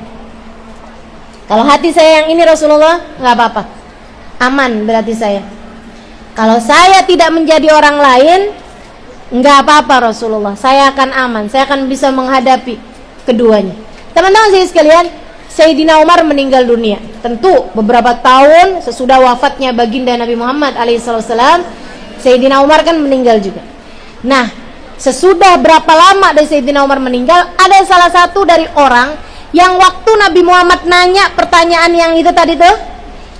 Kalau hati saya yang ini Rasulullah, nggak apa-apa, aman berarti saya. Kalau saya tidak menjadi orang lain, nggak apa-apa Rasulullah, saya akan aman, saya akan bisa menghadapi keduanya. Teman-teman saya sekalian, Sayyidina Umar meninggal dunia. Tentu beberapa tahun sesudah wafatnya baginda Nabi Muhammad alaihissalam, Sayyidina Umar kan meninggal juga. Nah, sesudah berapa lama dari Sayyidina Umar meninggal, ada salah satu dari orang yang waktu Nabi Muhammad nanya pertanyaan yang itu tadi tuh,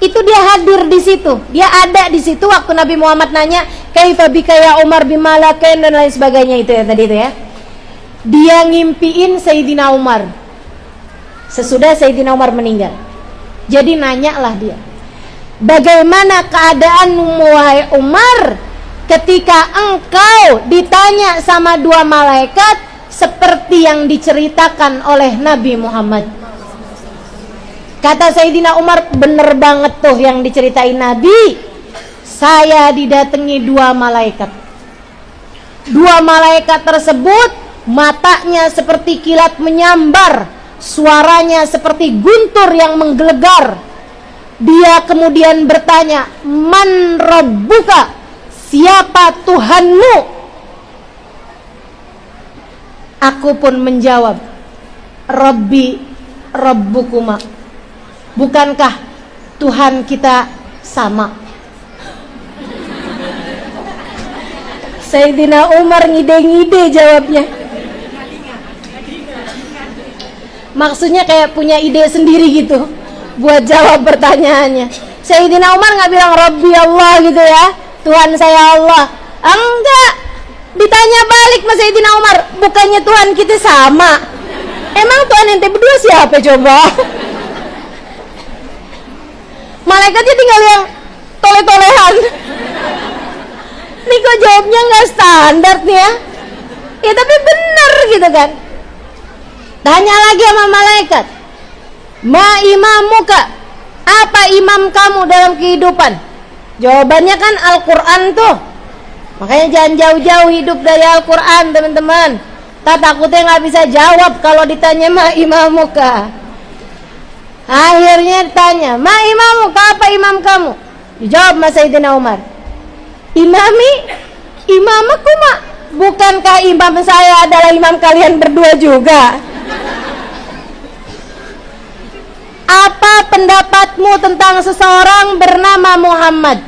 itu dia hadir di situ, dia ada di situ waktu Nabi Muhammad nanya, kaifa bika ya Umar bimalakan dan lain sebagainya itu ya tadi itu ya. Dia ngimpiin Sayyidina Umar sesudah Sayyidina Umar meninggal. Jadi nanyalah dia, bagaimana keadaanmu wahai Umar ketika engkau ditanya sama dua malaikat seperti yang diceritakan oleh Nabi Muhammad. Kata Sayyidina Umar, bener banget tuh yang diceritain Nabi. Saya didatangi dua malaikat. Dua malaikat tersebut matanya seperti kilat menyambar, suaranya seperti guntur yang menggelegar. Dia kemudian bertanya, man rabbuka, siapa Tuhanmu? Aku pun menjawab, Rabbi Rabbukuma, bukankah Tuhan kita sama? Sayyidina Umar ngide-ngide jawabnya. Maksudnya kayak punya ide sendiri gitu buat jawab pertanyaannya. Sayyidina Umar nggak bilang Rabbi Allah gitu ya, Tuhan saya Allah. Enggak. Ditanya balik sama Sayyidina Umar, bukannya Tuhan kita sama? Emang Tuhan ente berdua siapa coba? Malaikatnya tinggal yang tole-tolehan. Nih kok jawabnya nggak standar nih ya? Ya tapi benar gitu kan. Tanya lagi sama malaikat, ma imamuka, apa imam kamu dalam kehidupan? Jawabannya kan Al-Quran tuh. Makanya jangan jauh-jauh hidup dari Al-Quran teman-teman. Takutnya nggak bisa jawab kalau ditanya ma imamuka. Akhirnya ditanya, ma imamuka, apa imam kamu? Dijawab Mas Sayyidina Umar, imamaku mak, bukankah imam saya adalah imam kalian berdua juga? Apa pendapatmu tentang seseorang bernama Muhammad?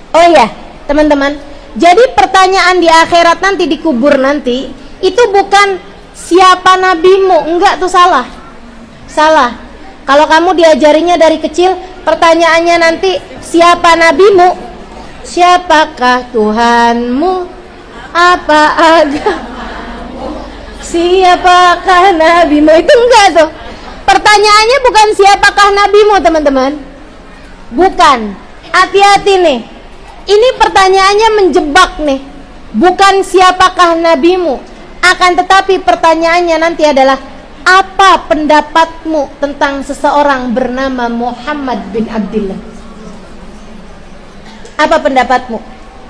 Oh iya, teman-teman. Jadi pertanyaan di akhirat nanti, di kubur nanti, itu bukan siapa nabimu, enggak, tuh salah. Salah. Kalau kamu diajarinya dari kecil, pertanyaannya nanti siapa nabimu? Siapakah Tuhanmu? Apa agamamu? Siapakah nabimu? Itu enggak tuh. Pertanyaannya bukan siapakah nabimu teman-teman. Bukan. Hati-hati nih. Ini pertanyaannya menjebak nih. Bukan siapakah nabimu. Akan tetapi pertanyaannya nanti adalah, apa pendapatmu tentang seseorang bernama Muhammad bin Abdullah? Apa pendapatmu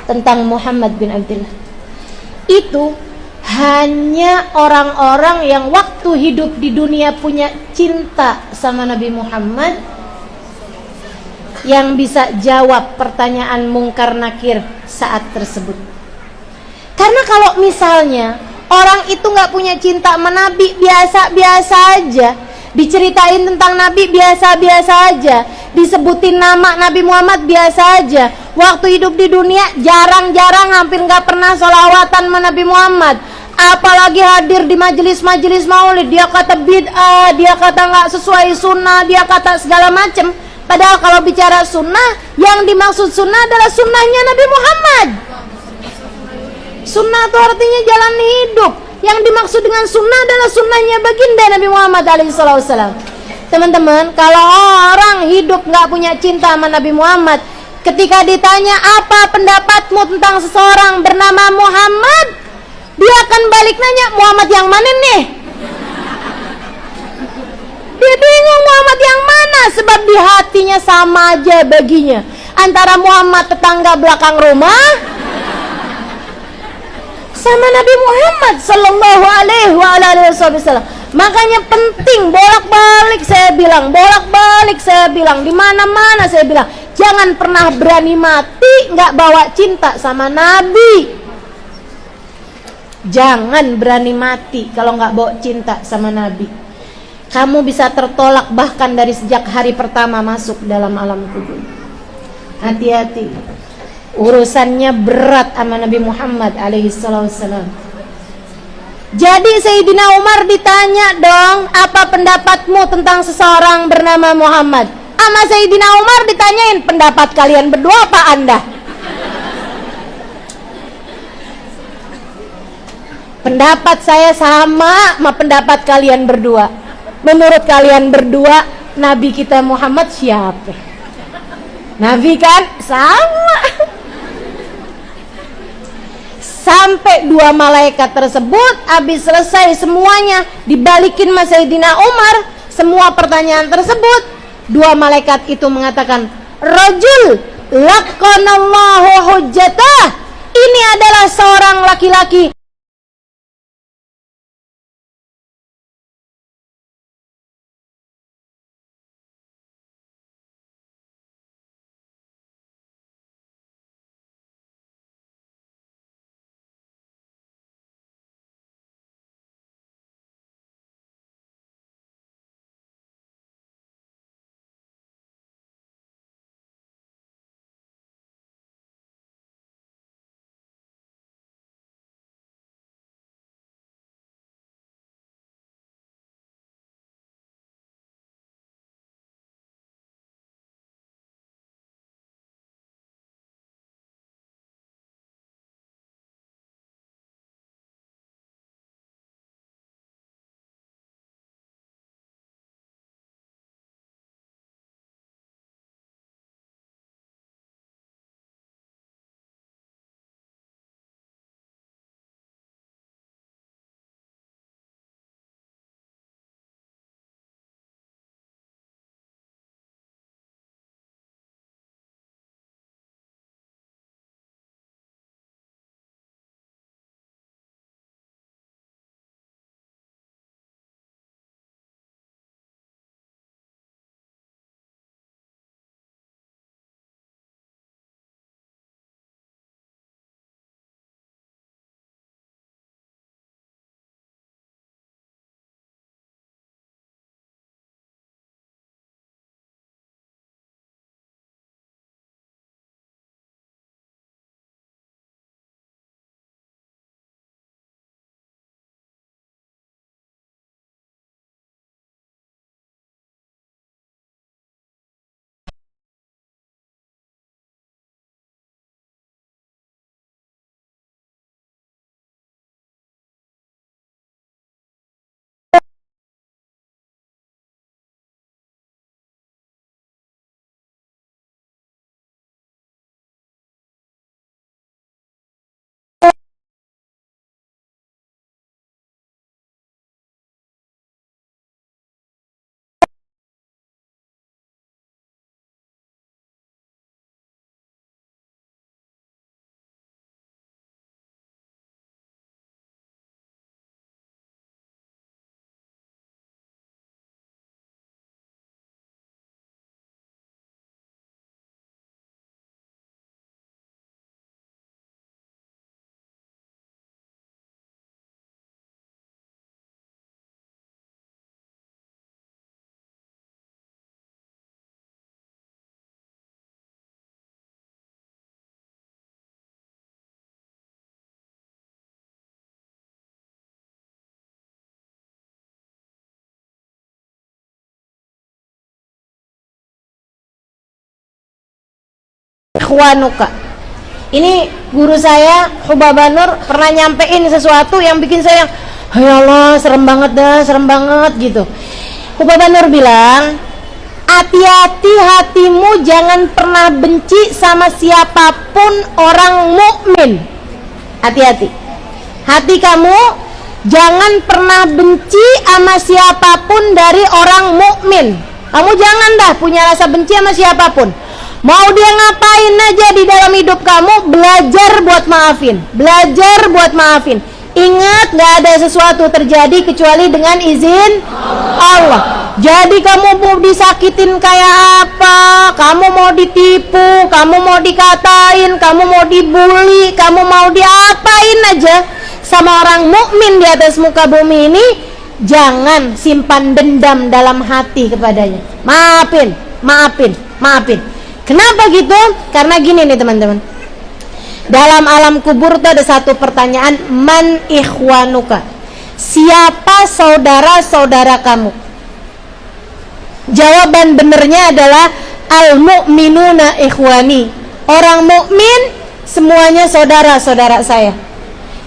tentang Muhammad bin Abdullah? Itu hanya orang-orang yang waktu hidup di dunia punya cinta sama Nabi Muhammad yang bisa jawab pertanyaan mungkar nakir saat tersebut. Karena kalau misalnya orang itu nggak punya cinta sama Nabi, biasa-biasa aja, diceritain tentang Nabi biasa-biasa aja, disebutin nama Nabi Muhammad biasa aja, waktu hidup di dunia jarang-jarang, hampir nggak pernah sholawatan sama Nabi Muhammad, apalagi hadir di majelis-majelis maulid, dia kata bid'ah, dia kata nggak sesuai sunnah, dia kata segala macem. Padahal kalau bicara sunnah, yang dimaksud sunnah adalah sunnahnya Nabi Muhammad. Sunnah itu artinya jalan hidup. Yang dimaksud dengan sunnah adalah sunnahnya baginda Nabi Muhammad alaihissalam. Teman-teman, kalau orang hidup nggak punya cinta sama Nabi Muhammad, ketika ditanya apa pendapatmu tentang seseorang bernama Muhammad, dia akan balik nanya, Muhammad yang mana nih? Dia bingung Muhammad yang mana, sebab di hatinya sama aja baginya antara Muhammad tetangga belakang rumah sama Nabi Muhammad sallallahu alaihi wasallam. Makanya penting bolak-balik saya bilang, di mana-mana saya bilang, jangan pernah berani mati nggak bawa cinta sama Nabi. Jangan berani mati kalau nggak bawa cinta sama Nabi. Kamu bisa tertolak bahkan dari sejak hari pertama masuk dalam alam kubur. Hati-hati, urusannya berat sama Nabi Muhammad alaihissalam. Jadi Sayyidina Umar ditanya dong, apa pendapatmu tentang seseorang bernama Muhammad? Sama Sayyidina Umar ditanyain, pendapat kalian berdua apa Anda? Pendapat saya sama pendapat kalian berdua. Menurut kalian berdua, Nabi kita Muhammad siapa? Nabi kan? Sama. Sampai dua malaikat tersebut habis selesai semuanya, dibalikin sama Sayyidina Umar semua pertanyaan tersebut. Dua malaikat itu mengatakan, rajul laqanallahu hujjatah. Ini adalah seorang laki-laki ikhwanuka. Ini guru saya Hubabanur pernah nyampein sesuatu yang bikin saya, ya Allah serem banget gitu. Hubabanur bilang, hati-hati hatimu jangan pernah benci sama siapapun orang mukmin. Hati-hati. Hati kamu Jangan pernah benci sama siapapun dari orang mukmin. Kamu jangan dah punya rasa benci sama siapapun. Mau dia ngapain aja di dalam hidup kamu, belajar buat maafin. Belajar buat maafin. Ingat, gak ada sesuatu terjadi kecuali dengan izin Allah. Jadi kamu mau disakitin kayak apa, kamu mau ditipu, kamu mau dikatain, kamu mau dibully, kamu mau diapain aja sama orang mukmin di atas muka bumi ini, jangan simpan dendam dalam hati kepadanya. Maafin, maafin, maafin. Kenapa gitu? Karena gini nih teman-teman, dalam alam kubur itu ada satu pertanyaan, man ikhwanuka, siapa saudara-saudara kamu? Jawaban benernya adalah al-mu'minuna ikhwani, orang mukmin semuanya saudara-saudara saya.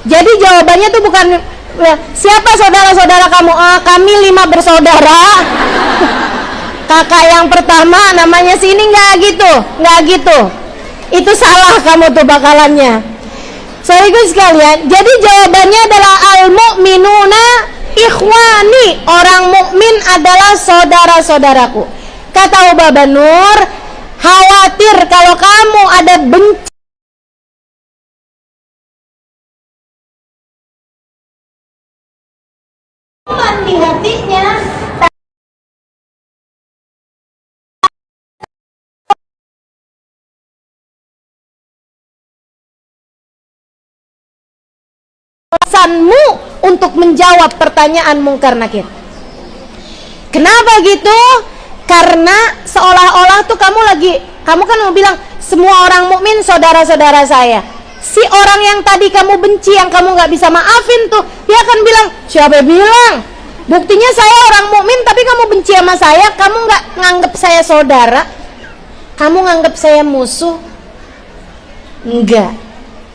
Jadi jawabannya tuh bukan siapa saudara-saudara kamu, kami 5 bersaudara. Kakak yang pertama namanya sini, nggak gitu. Itu salah kamu tuh bakalannya. Saudaraku sekalian, jadi jawabannya adalah al-mu'minuna ikhwani, orang mukmin adalah saudara-saudaraku. Kata Ubah Banur, khawatir kalau kamu ada benci di hatinya, alasanmu untuk menjawab pertanyaan mungkar nakir. Kenapa gitu? Karena seolah-olah tuh kamu kan mau bilang semua orang mukmin saudara-saudara saya. Si orang yang tadi kamu benci, yang kamu nggak bisa maafin tuh, dia akan bilang, siapa bilang? Buktinya saya orang mukmin tapi kamu benci sama saya, kamu nggak nganggap saya saudara, kamu nganggap saya musuh. Enggak,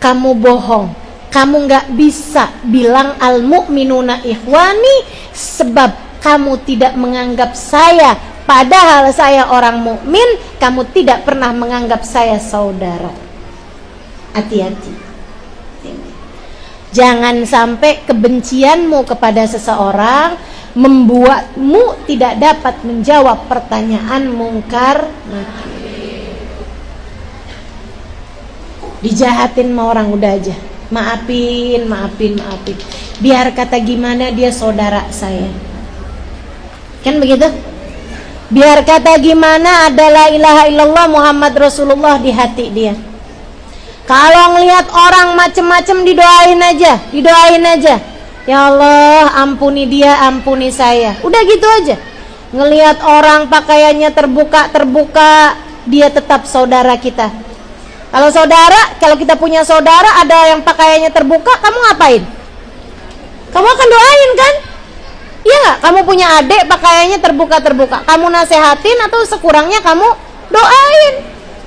kamu bohong. Kamu nggak bisa bilang al-mu'minuna ikhwani sebab kamu tidak menganggap saya, padahal saya orang mukmin, kamu tidak pernah menganggap saya saudara. Hati-hati. Jangan sampai kebencianmu kepada seseorang membuatmu tidak dapat menjawab pertanyaan mungkar nakir. Dijahatin sama orang udah aja, maafin. Biar kata gimana dia saudara saya. Kan begitu? Biar kata gimana adalah ilaha illallah Muhammad Rasulullah di hati dia. Kalau ngelihat orang macem-macem didoain aja. Ya Allah, ampuni dia, ampuni saya. Udah gitu aja. Ngelihat orang pakaiannya terbuka, dia tetap saudara kita. Kalau kita punya saudara ada yang pakaiannya terbuka, kamu ngapain? Kamu akan doain kan? Iya nggak? Kamu punya adik pakaiannya terbuka, kamu nasehatin atau sekurangnya kamu doain,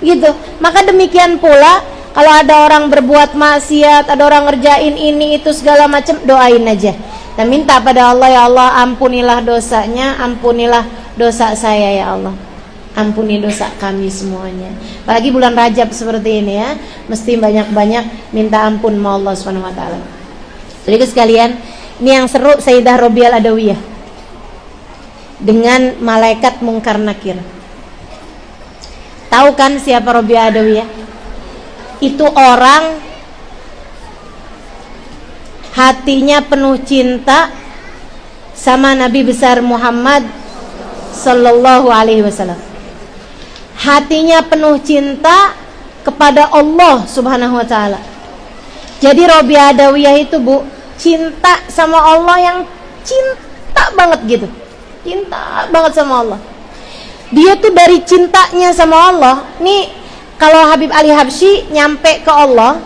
gitu. Maka demikian pula kalau ada orang berbuat maksiat, ada orang ngerjain ini itu segala macam, doain aja. Dan minta pada Allah, ya Allah ampunilah dosanya, ampunilah dosa saya ya Allah. Ampuni dosa kami semuanya. Apalagi bulan Rajab seperti ini ya, mesti banyak-banyak minta ampun sama Allah Subhanahu wa taala. Jadi sekalian, ini yang seru Sayyidah Robiah Adawiyah dengan malaikat mungkar nakir. Tahu kan siapa Robiah Adawiyah? Itu orang hatinya penuh cinta sama Nabi besar Muhammad sallallahu alaihi wasallam. Hatinya penuh cinta kepada Allah Subhanahu wa taala. Jadi Robiah Adawiyah itu, Bu, cinta sama Allah yang cinta banget gitu. Cinta banget sama Allah. Dia tuh dari cintanya sama Allah. Nih kalau Habib Ali Habsyi nyampe ke Allah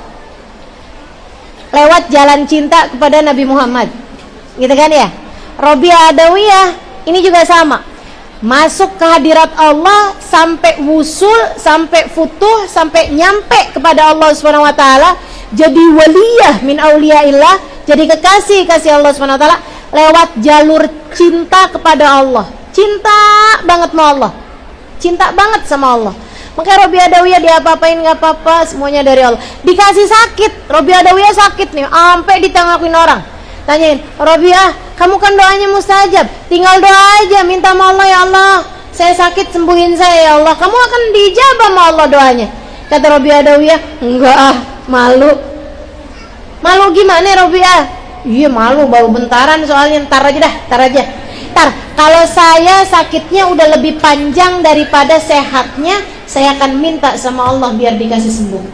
lewat jalan cinta kepada Nabi Muhammad, gitu kan ya. Robiah Adawiyah ini juga sama, masuk ke hadirat Allah sampai wusul, sampai futuh, sampai nyampe kepada Allah Subhanahu wa taala, jadi waliyah min auliyaillah, jadi kekasih Allah Subhanahu wa taala lewat jalur cinta kepada Allah. Cinta banget sama Allah. Cinta banget sama Allah. Makanya Robiah Adawiyah diapa-apain nggak apa-apa, semuanya dari Allah. Dikasih sakit, Robiah Adawiyah sakit nih, sampai ditengokin orang. Tanyain, Robiah, kamu kan doanya mustajab, tinggal doa aja, minta sama Allah, ya Allah, saya sakit, sembuhin saya ya Allah, kamu akan dijabah sama Allah doanya. Kata Robiah Adawiyah, enggak malu. Malu gimana Robiah? Iya malu, baru bentaran soalnya, ntar aja. Kalau saya sakitnya udah lebih panjang daripada sehatnya, saya akan minta sama Allah biar dikasih sembuh.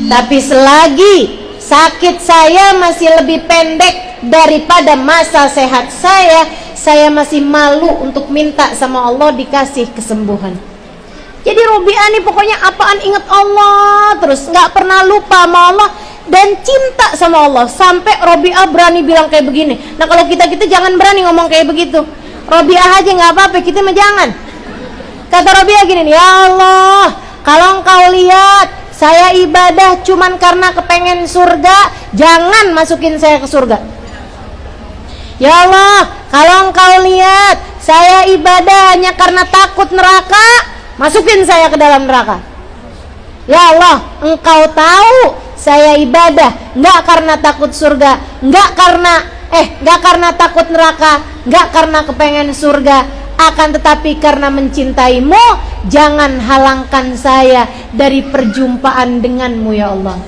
Tapi selagi sakit saya masih lebih pendek daripada masa sehat saya masih malu untuk minta sama Allah dikasih kesembuhan. Jadi Robiah nih pokoknya apaan ingat Allah terus, nggak pernah lupa sama Allah dan cinta sama Allah, sampai Robiah berani bilang kayak begini. Nah kalau kita jangan berani ngomong kayak begitu. Robiah aja nggak apa-apa, kita mah jangan. Kata Robiah gini, ya Allah, kalau engkau lihat saya ibadah cuman karena kepengen surga, jangan masukin saya ke surga. Ya Allah, kalau engkau lihat saya ibadah hanya karena takut neraka, masukin saya ke dalam neraka. Ya Allah, engkau tahu saya ibadah nggak karena takut surga, nggak karena takut neraka, nggak karena kepengen surga, akan tetapi karena mencintaimu, jangan halangkan saya dari perjumpaan denganmu ya Allah.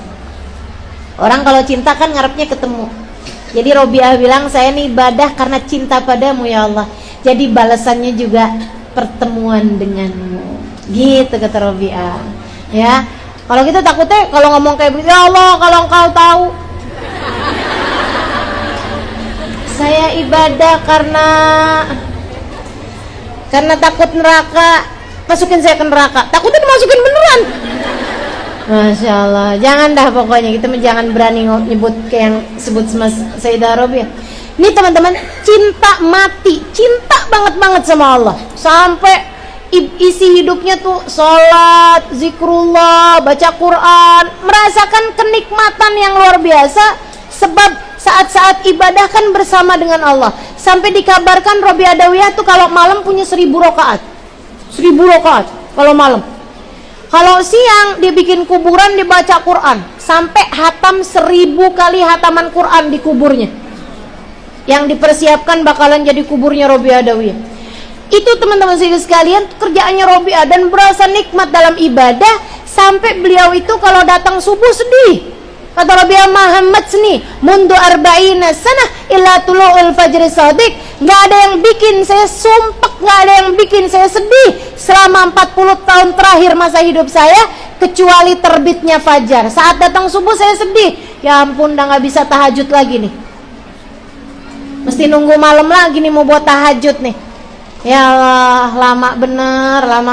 Orang kalau cinta kan ngarepnya ketemu. Jadi Robiah bilang, saya nih ibadah karena cinta padamu ya Allah, jadi balasannya juga pertemuan denganmu. Gitu kata Robiah. Ya, kalau kita takutnya kalau ngomong kayak begitu, ya Allah kalau engkau tahu saya ibadah karena takut neraka, masukin saya ke neraka. Takutnya dimasukin beneran. Masya Allah, jangan dah pokoknya kita jangan berani nyebut kayak yang sebut sama Sayyidah Robiah. Ini teman-teman, cinta mati, cinta banget sama Allah, sampai isi hidupnya tuh sholat, zikrullah, baca Quran, merasakan kenikmatan yang luar biasa. Sebab saat-saat ibadah kan bersama dengan Allah. Sampai dikabarkan Robiah Adawiyah tuh kalau malam punya 1000 rakaat. 1000 rakaat kalau malam. Kalau siang dia bikin kuburan, dibaca Quran, sampai hatam 1000 kali hataman Quran di kuburnya, yang dipersiapkan bakalan jadi kuburnya Robiah Adawiyah. Itu teman-teman sekalian kerjaannya Robiah, dan berasa nikmat dalam ibadah. Sampai beliau itu kalau datang subuh sedih. Kata Robiah Muhammad seni mundu arba'ina sanah illa tulu'ul fajri shadiq, nggak ada yang bikin saya sumpek, nggak ada yang bikin saya sedih selama 40 tahun terakhir masa hidup saya, kecuali terbitnya fajar. Saat datang subuh saya sedih, ya ampun udah nggak bisa tahajud lagi nih, mesti nunggu malam lagi nih mau buat tahajud nih. Ya Allah, lama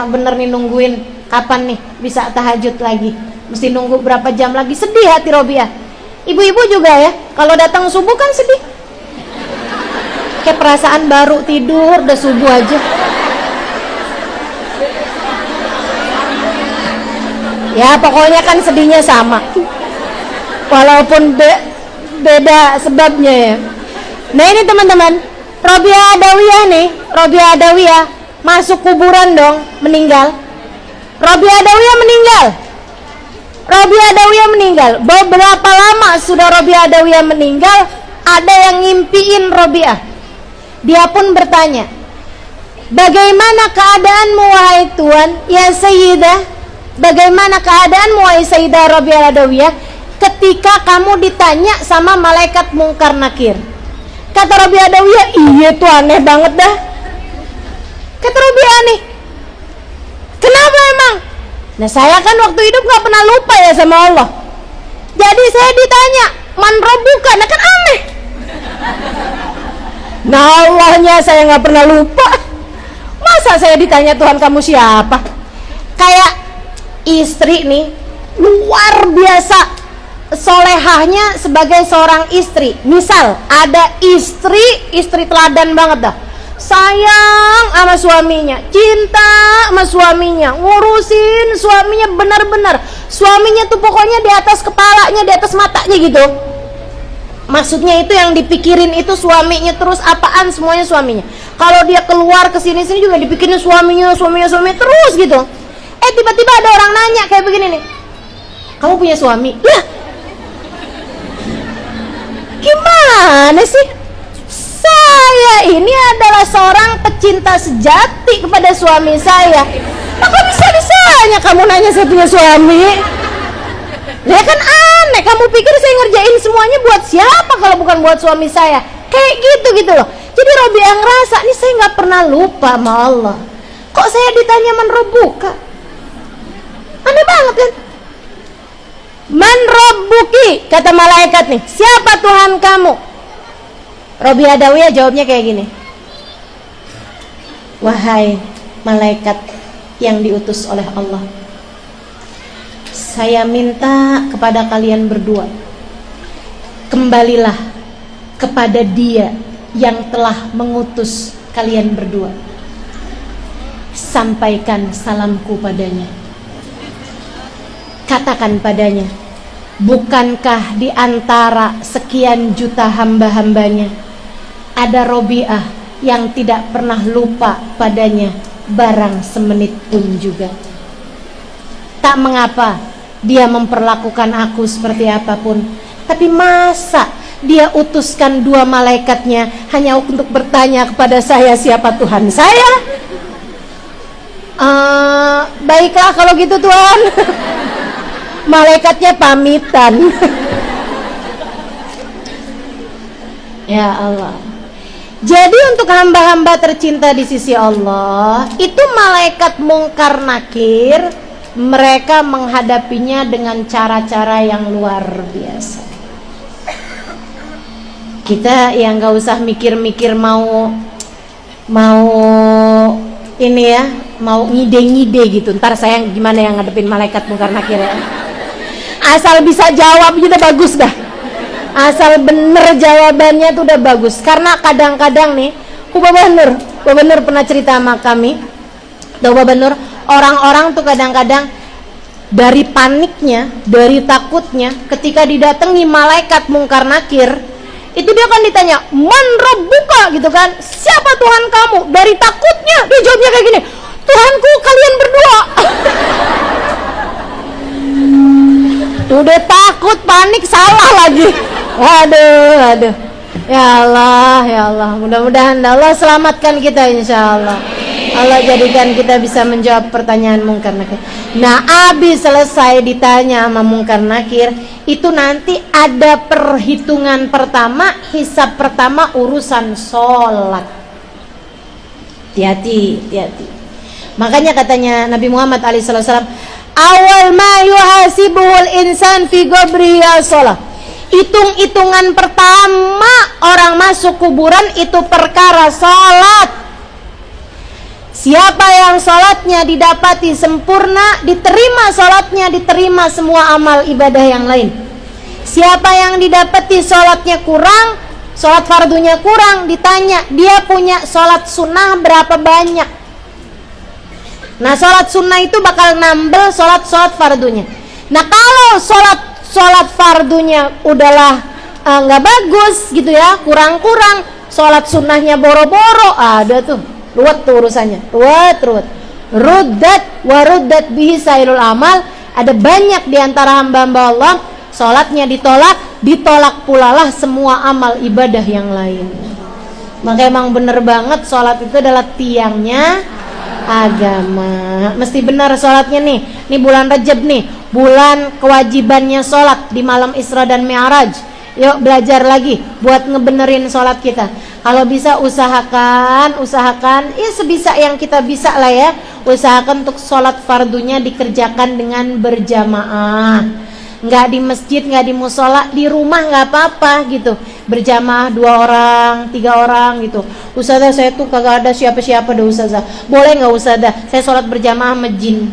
bener nih nungguin kapan nih bisa tahajud lagi, mesti nunggu berapa jam lagi. Sedih hati Robiah. Ibu-ibu juga ya, kalau datang subuh kan sedih, kayak perasaan baru tidur udah subuh aja. Ya pokoknya kan sedihnya sama, walaupun beda sebabnya ya. Nah ini teman-teman, Robiah Adawiyah masuk kuburan dong, meninggal. Robiah Adawiyah meninggal. Beberapa lama sudah Robiah Adawiyah meninggal, ada yang ngimpiin Robiah. Dia pun bertanya, bagaimana keadaanmu wahai Tuan, ya Sayyidah? Bagaimana keadaanmu wahai Sayyidah Robiah Adawiyah ketika kamu ditanya sama malaikat Mungkar Nakir? Kata Robiah Adawiyah, iya tuh aneh banget dah. Kata Robiah, aneh kenapa emang? Nah saya kan waktu hidup gak pernah lupa ya sama Allah. Jadi saya ditanya, man rabbuka? Nah kan aneh. Nah Allahnya saya gak pernah lupa. Masa saya ditanya Tuhan kamu siapa? Kayak istri nih, luar biasa solehahnya sebagai seorang istri. Misal ada istri teladan banget dah, sayang sama suaminya, cinta sama suaminya, ngurusin suaminya benar-benar. Suaminya tuh pokoknya di atas kepalanya, di atas matanya gitu. Maksudnya itu yang dipikirin itu suaminya terus, apaan semuanya suaminya. Kalau dia keluar ke sini-sini juga dipikirin suaminya terus gitu. Tiba-tiba ada orang nanya kayak begini nih, kamu punya suami? Lah, Gimana sih? Saya ini adalah seorang pecinta sejati kepada suami saya. Kok bisa-bisanya kamu nanya saya punya suami? Ya kan aneh, kamu pikir saya ngerjain semuanya buat siapa kalau bukan buat suami saya? Kayak gitu loh. Jadi Robi yang ngerasa, nih saya gak pernah lupa sama Allah. Kok saya ditanya man Rabbuka? Aneh banget kan? Man Rabbuki, kata malaikat nih, siapa Tuhan kamu? Robi Adawiyah jawabnya kayak gini, wahai malaikat yang diutus oleh Allah, saya minta kepada kalian berdua, kembalilah kepada Dia yang telah mengutus kalian berdua, sampaikan salamku padanya, katakan padanya, bukankah di antara sekian juta hamba-hambanya ada Robiah yang tidak pernah lupa padanya barang semenit pun juga. Tak mengapa dia memperlakukan aku seperti apapun, tapi masa dia utuskan 2 malaikatnya hanya untuk bertanya kepada saya siapa Tuhan saya? Baiklah kalau gitu Tuhan. Malaikatnya pamitan. Ya Allah. Jadi untuk hamba-hamba tercinta di sisi Allah, itu malaikat mungkar nakir, mereka menghadapinya dengan cara-cara yang luar biasa. Kita yang gak usah mikir-mikir mau ini ya, mau ngide-ngide gitu. Ntar saya gimana yang ngadepin malaikat mungkar nakir ya. Asal bisa jawab gitu bagus dah. Asal bener jawabannya tuh udah bagus. Karena kadang-kadang nih, Gubernur pernah cerita sama kami, Gubernur, orang-orang tuh kadang-kadang dari paniknya, dari takutnya, ketika didatangi malaikat mungkar nakir, itu dia akan ditanya, man rabbuka, gitu kan, siapa Tuhan kamu? Dari takutnya dia jawabnya kayak gini, Tuhanku kalian berdua. Udah takut, panik, salah lagi. Waduh. Ya Allah. Mudah-mudahan Allah selamatkan kita insya Allah. Allah jadikan kita bisa menjawab pertanyaan mungkar nakir. Nah, abis selesai ditanya sama mungkar nakir, itu nanti ada perhitungan pertama, hisab pertama urusan sholat. Hati-hati. Makanya katanya Nabi Muhammad SAW, awal ma yuhasibuhul insan fi qabrihi as-shalah. Hitung-hitungan pertama orang masuk kuburan itu perkara sholat. Siapa yang sholatnya didapati sempurna, diterima sholatnya, diterima semua amal ibadah yang lain. Siapa yang didapati sholatnya kurang, sholat fardunya kurang, ditanya dia punya sholat sunnah berapa banyak. Nah, sholat sunnah itu bakal nambel sholat fardunya. Nah, kalau sholat fardunya udahlah nggak bagus gitu ya, kurang-kurang, sholat sunnahnya boro-boro, ada tuh ruwet tuh urusannya, ruwet ruddat bihi sairul amal. Ada banyak diantara hamba-hamba Allah sholatnya ditolak pula lah semua amal ibadah yang lain. Maka emang bener banget sholat itu adalah tiangnya agama. Mesti benar sholatnya nih. Ini bulan Rajab nih, bulan kewajibannya sholat di malam Isra dan Mi'raj. Yuk belajar lagi buat ngebenerin sholat kita. Kalau bisa usahakan ya sebisa yang kita bisa lah ya. Usahakan untuk sholat fardunya dikerjakan dengan berjamaah. Nggak di masjid, nggak di musola, di rumah nggak apa-apa gitu. Berjamaah 2 orang, 3 orang gitu. Ustazah saya tuh kagak ada siapa-siapa dah ustazah. Boleh nggak ustazah? Saya sholat berjamaah sama jin.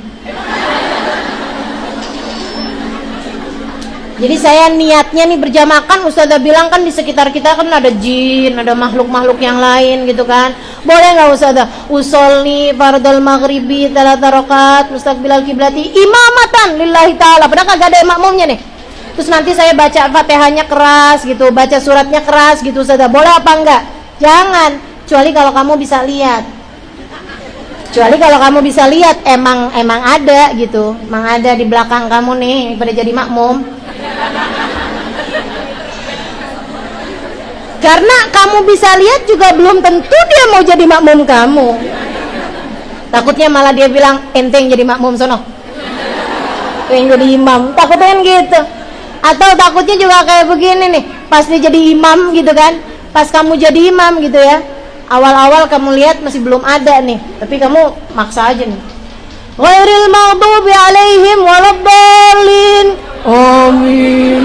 Jadi saya niatnya nih berjamaah, kan ustazah bilang kan di sekitar kita kan ada jin, ada makhluk-makhluk yang lain gitu kan. Boleh nggak ustazah? Usolli fardhul maghribi 3 rakaat mustaqbilal kiblati imamatan lillahi ta'ala. Padahal kagak ada makmumnya nih. Terus nanti saya baca Fatihahnya keras gitu, baca suratnya keras gitu ustazah. Boleh apa enggak? Jangan, kecuali kalau kamu bisa lihat. Kecuali kalau kamu bisa lihat emang ada gitu. Emang ada di belakang kamu nih pada jadi makmum. Karena kamu bisa lihat juga belum tentu dia mau jadi makmum kamu. Takutnya malah dia bilang, ente yang jadi makmum sono, yang jadi imam. Takutnya kan gitu. Atau takutnya juga kayak begini nih, pas dia jadi imam gitu kan, pas kamu jadi imam gitu ya, awal-awal kamu lihat masih belum ada nih, tapi kamu maksa aja nih, ghairil maghdubi alaihim waladdallin, amin.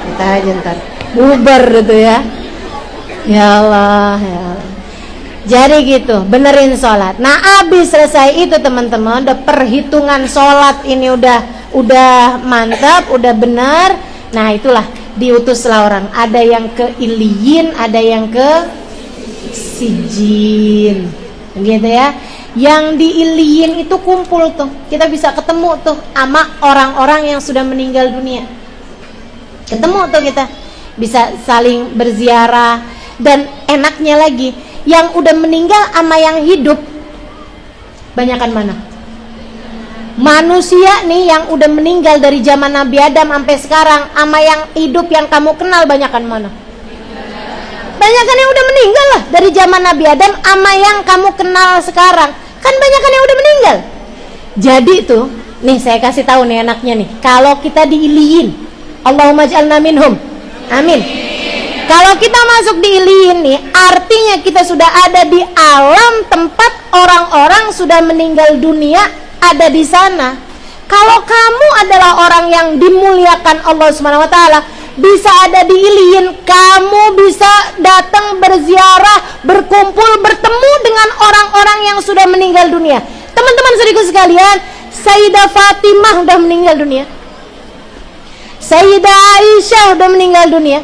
Kita aja ntar bubar gitu ya. Ya Allah, ya Allah. Jadi gitu, benerin sholat. Nah, abis selesai itu teman-teman, udah perhitungan sholat ini udah mantap, udah benar. Nah, itulah diutuslah orang. Ada yang ke Iliyin, ada yang ke Sijin, gitu ya. Yang di Iliyin itu kumpul tuh, kita bisa ketemu tuh sama orang-orang yang sudah meninggal dunia. Ketemu tuh kita, bisa saling berziarah. Dan enaknya lagi, yang udah meninggal sama yang hidup banyakan mana? Manusia nih yang udah meninggal dari zaman Nabi Adam sampai sekarang sama yang hidup yang kamu kenal banyakan mana? Banyakan yang udah meninggal lah, dari zaman Nabi Adam sama yang kamu kenal sekarang. Kan banyakan yang udah meninggal. Jadi tuh, nih saya kasih tahu nih enaknya nih. Kalau kita diiliin, Allahumma ij'alna minhum. Amin. Kalau kita masuk di Iliyin nih, artinya kita sudah ada di alam tempat orang-orang sudah meninggal dunia ada di sana. Kalau kamu adalah orang yang dimuliakan Allah Subhanahu wa taala, bisa ada di Iliyin, kamu bisa datang berziarah, berkumpul, bertemu dengan orang-orang yang sudah meninggal dunia. Teman-teman saudaraku sekalian, Sayyidah Fatimah sudah meninggal dunia. Sayyidah Aisyah sudah meninggal dunia.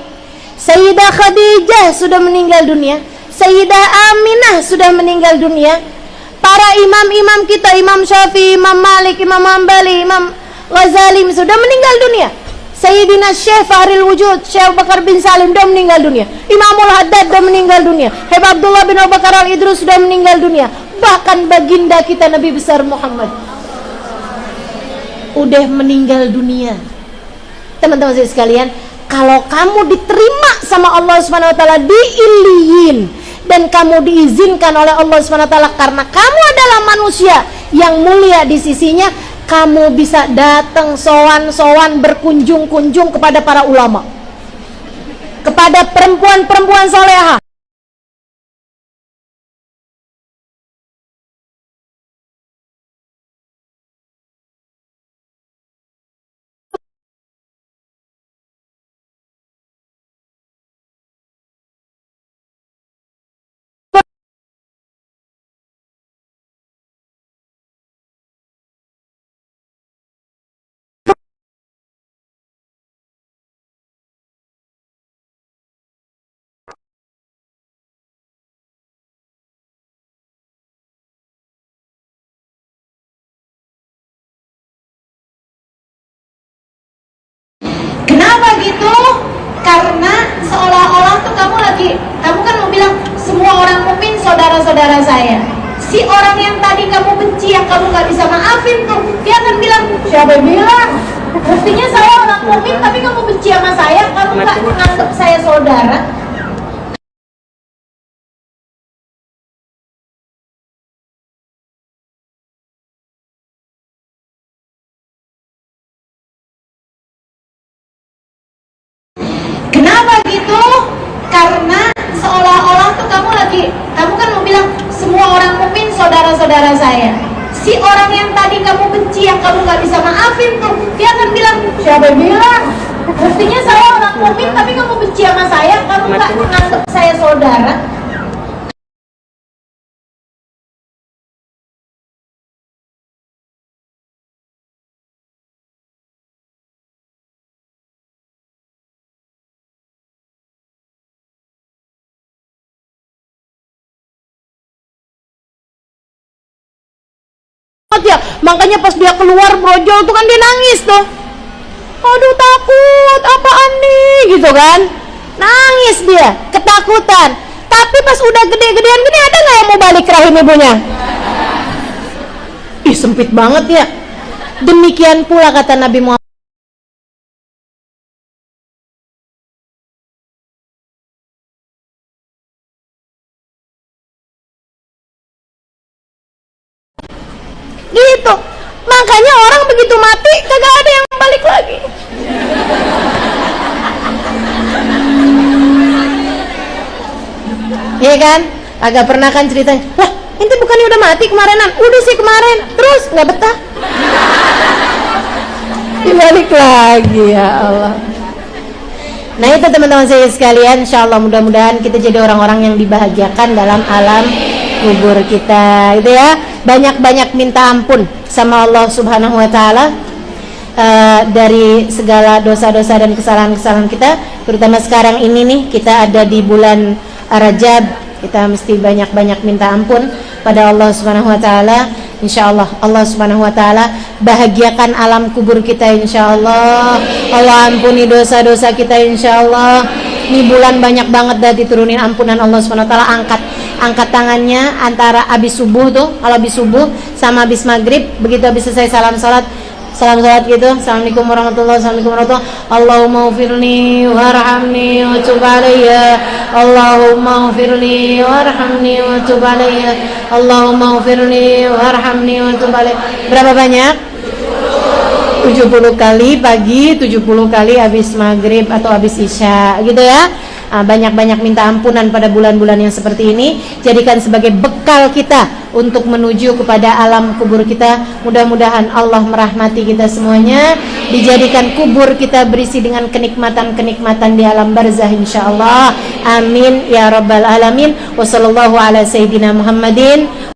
Sayyidah Khadijah sudah meninggal dunia. Sayyidah Aminah sudah meninggal dunia. Para imam-imam kita, Imam Syafi'i, Imam Malik, Imam Hambali, Imam Ghazali sudah meninggal dunia. Sayyidina Syekh Fahril Wujud, Syekh Bakar bin Salim sudah meninggal dunia. Imamul Haddad sudah meninggal dunia. Habib Abdullah bin Abu Bakar Al-Idrus sudah meninggal dunia. Bahkan baginda kita Nabi besar Muhammad udah meninggal dunia. Teman-teman sekalian, kalau kamu diterima sama Allah Subhanahu wa taala di Iliyin dan kamu diizinkan oleh Allah Subhanahu wa taala karena kamu adalah manusia yang mulia di sisinya, kamu bisa datang sowan-sowan, berkunjung-kunjung kepada para ulama, kepada perempuan-perempuan salehah. Kenapa gitu? Karena seolah-olah tuh kamu kan mau bilang semua orang mukmin saudara-saudara saya. Si orang yang tadi kamu benci, yang kamu gak bisa maafin tuh, dia akan bilang, siapa yang bilang? Buktinya saya orang mukmin tapi kamu benci sama saya, kamu gak menganggap saya saudara. Kenapa gitu? Karena seolah-olah tuh kamu kan mau bilang semua orang mukmin saudara-saudara saya. Si orang yang tadi kamu benci, yang kamu gak bisa maafin tuh, dia akan bilang, siapa yang bilang? Buktinya saya orang mukmin tapi kamu benci sama saya, kamu gak menganggap saya saudara. Ya, makanya pas dia keluar brojol tuh kan dia nangis tuh. Aduh takut, apaan nih gitu kan. Nangis dia, ketakutan. Tapi pas udah gede-gedean gini, ada gak yang mau balik ke rahim ibunya? Ih, sempit banget ya. Demikian pula kata Nabi Muhammad itu. Makanya orang begitu mati kagak ada yang balik lagi. Iya kan? Agak pernah kan ceritanya, lah ente bukannya udah mati kemarinan? Udah sih kemarin, terus nggak betah. Dibalik lagi, ya Allah. Nah itu teman-teman saya sekalian, insyaallah mudah-mudahan kita jadi orang-orang yang dibahagiakan dalam alam kubur kita, gitu ya. Banyak-banyak minta ampun sama Allah Subhanahu wa taala dari segala dosa-dosa dan kesalahan-kesalahan kita, terutama sekarang ini nih kita ada di bulan Rajab, kita mesti banyak-banyak minta ampun pada Allah Subhanahu wa taala. Insyaallah Allah Subhanahu wa taala bahagiakan alam kubur kita, insyaallah. Allah ampuni dosa-dosa kita, insyaallah. Ini bulan banyak banget dah diturunin ampunan Allah Subhanahu wa taala. Angkat tangannya antara habis subuh tuh, kalau habis subuh sama habis maghrib, begitu habis selesai salam salat gitu, assalamualaikum warahmatullahi wabarakatuh, Allahumma ufirni warhamni wa tub alayya, Allahumma ufirni warhamni wa tub alayya, Allahumma ufirni warhamni wa tub alayya. Berapa banyak? 70 kali pagi, 70 kali habis maghrib atau habis isya, gitu ya. Banyak-banyak minta ampunan pada bulan-bulan yang seperti ini, jadikan sebagai bekal kita untuk menuju kepada alam kubur kita. Mudah-mudahan Allah merahmati kita semuanya, dijadikan kubur kita berisi dengan kenikmatan-kenikmatan di alam barzah, insyaallah. Amin ya rabbal alamin. Wassallallahu ala sayyidina Muhammadin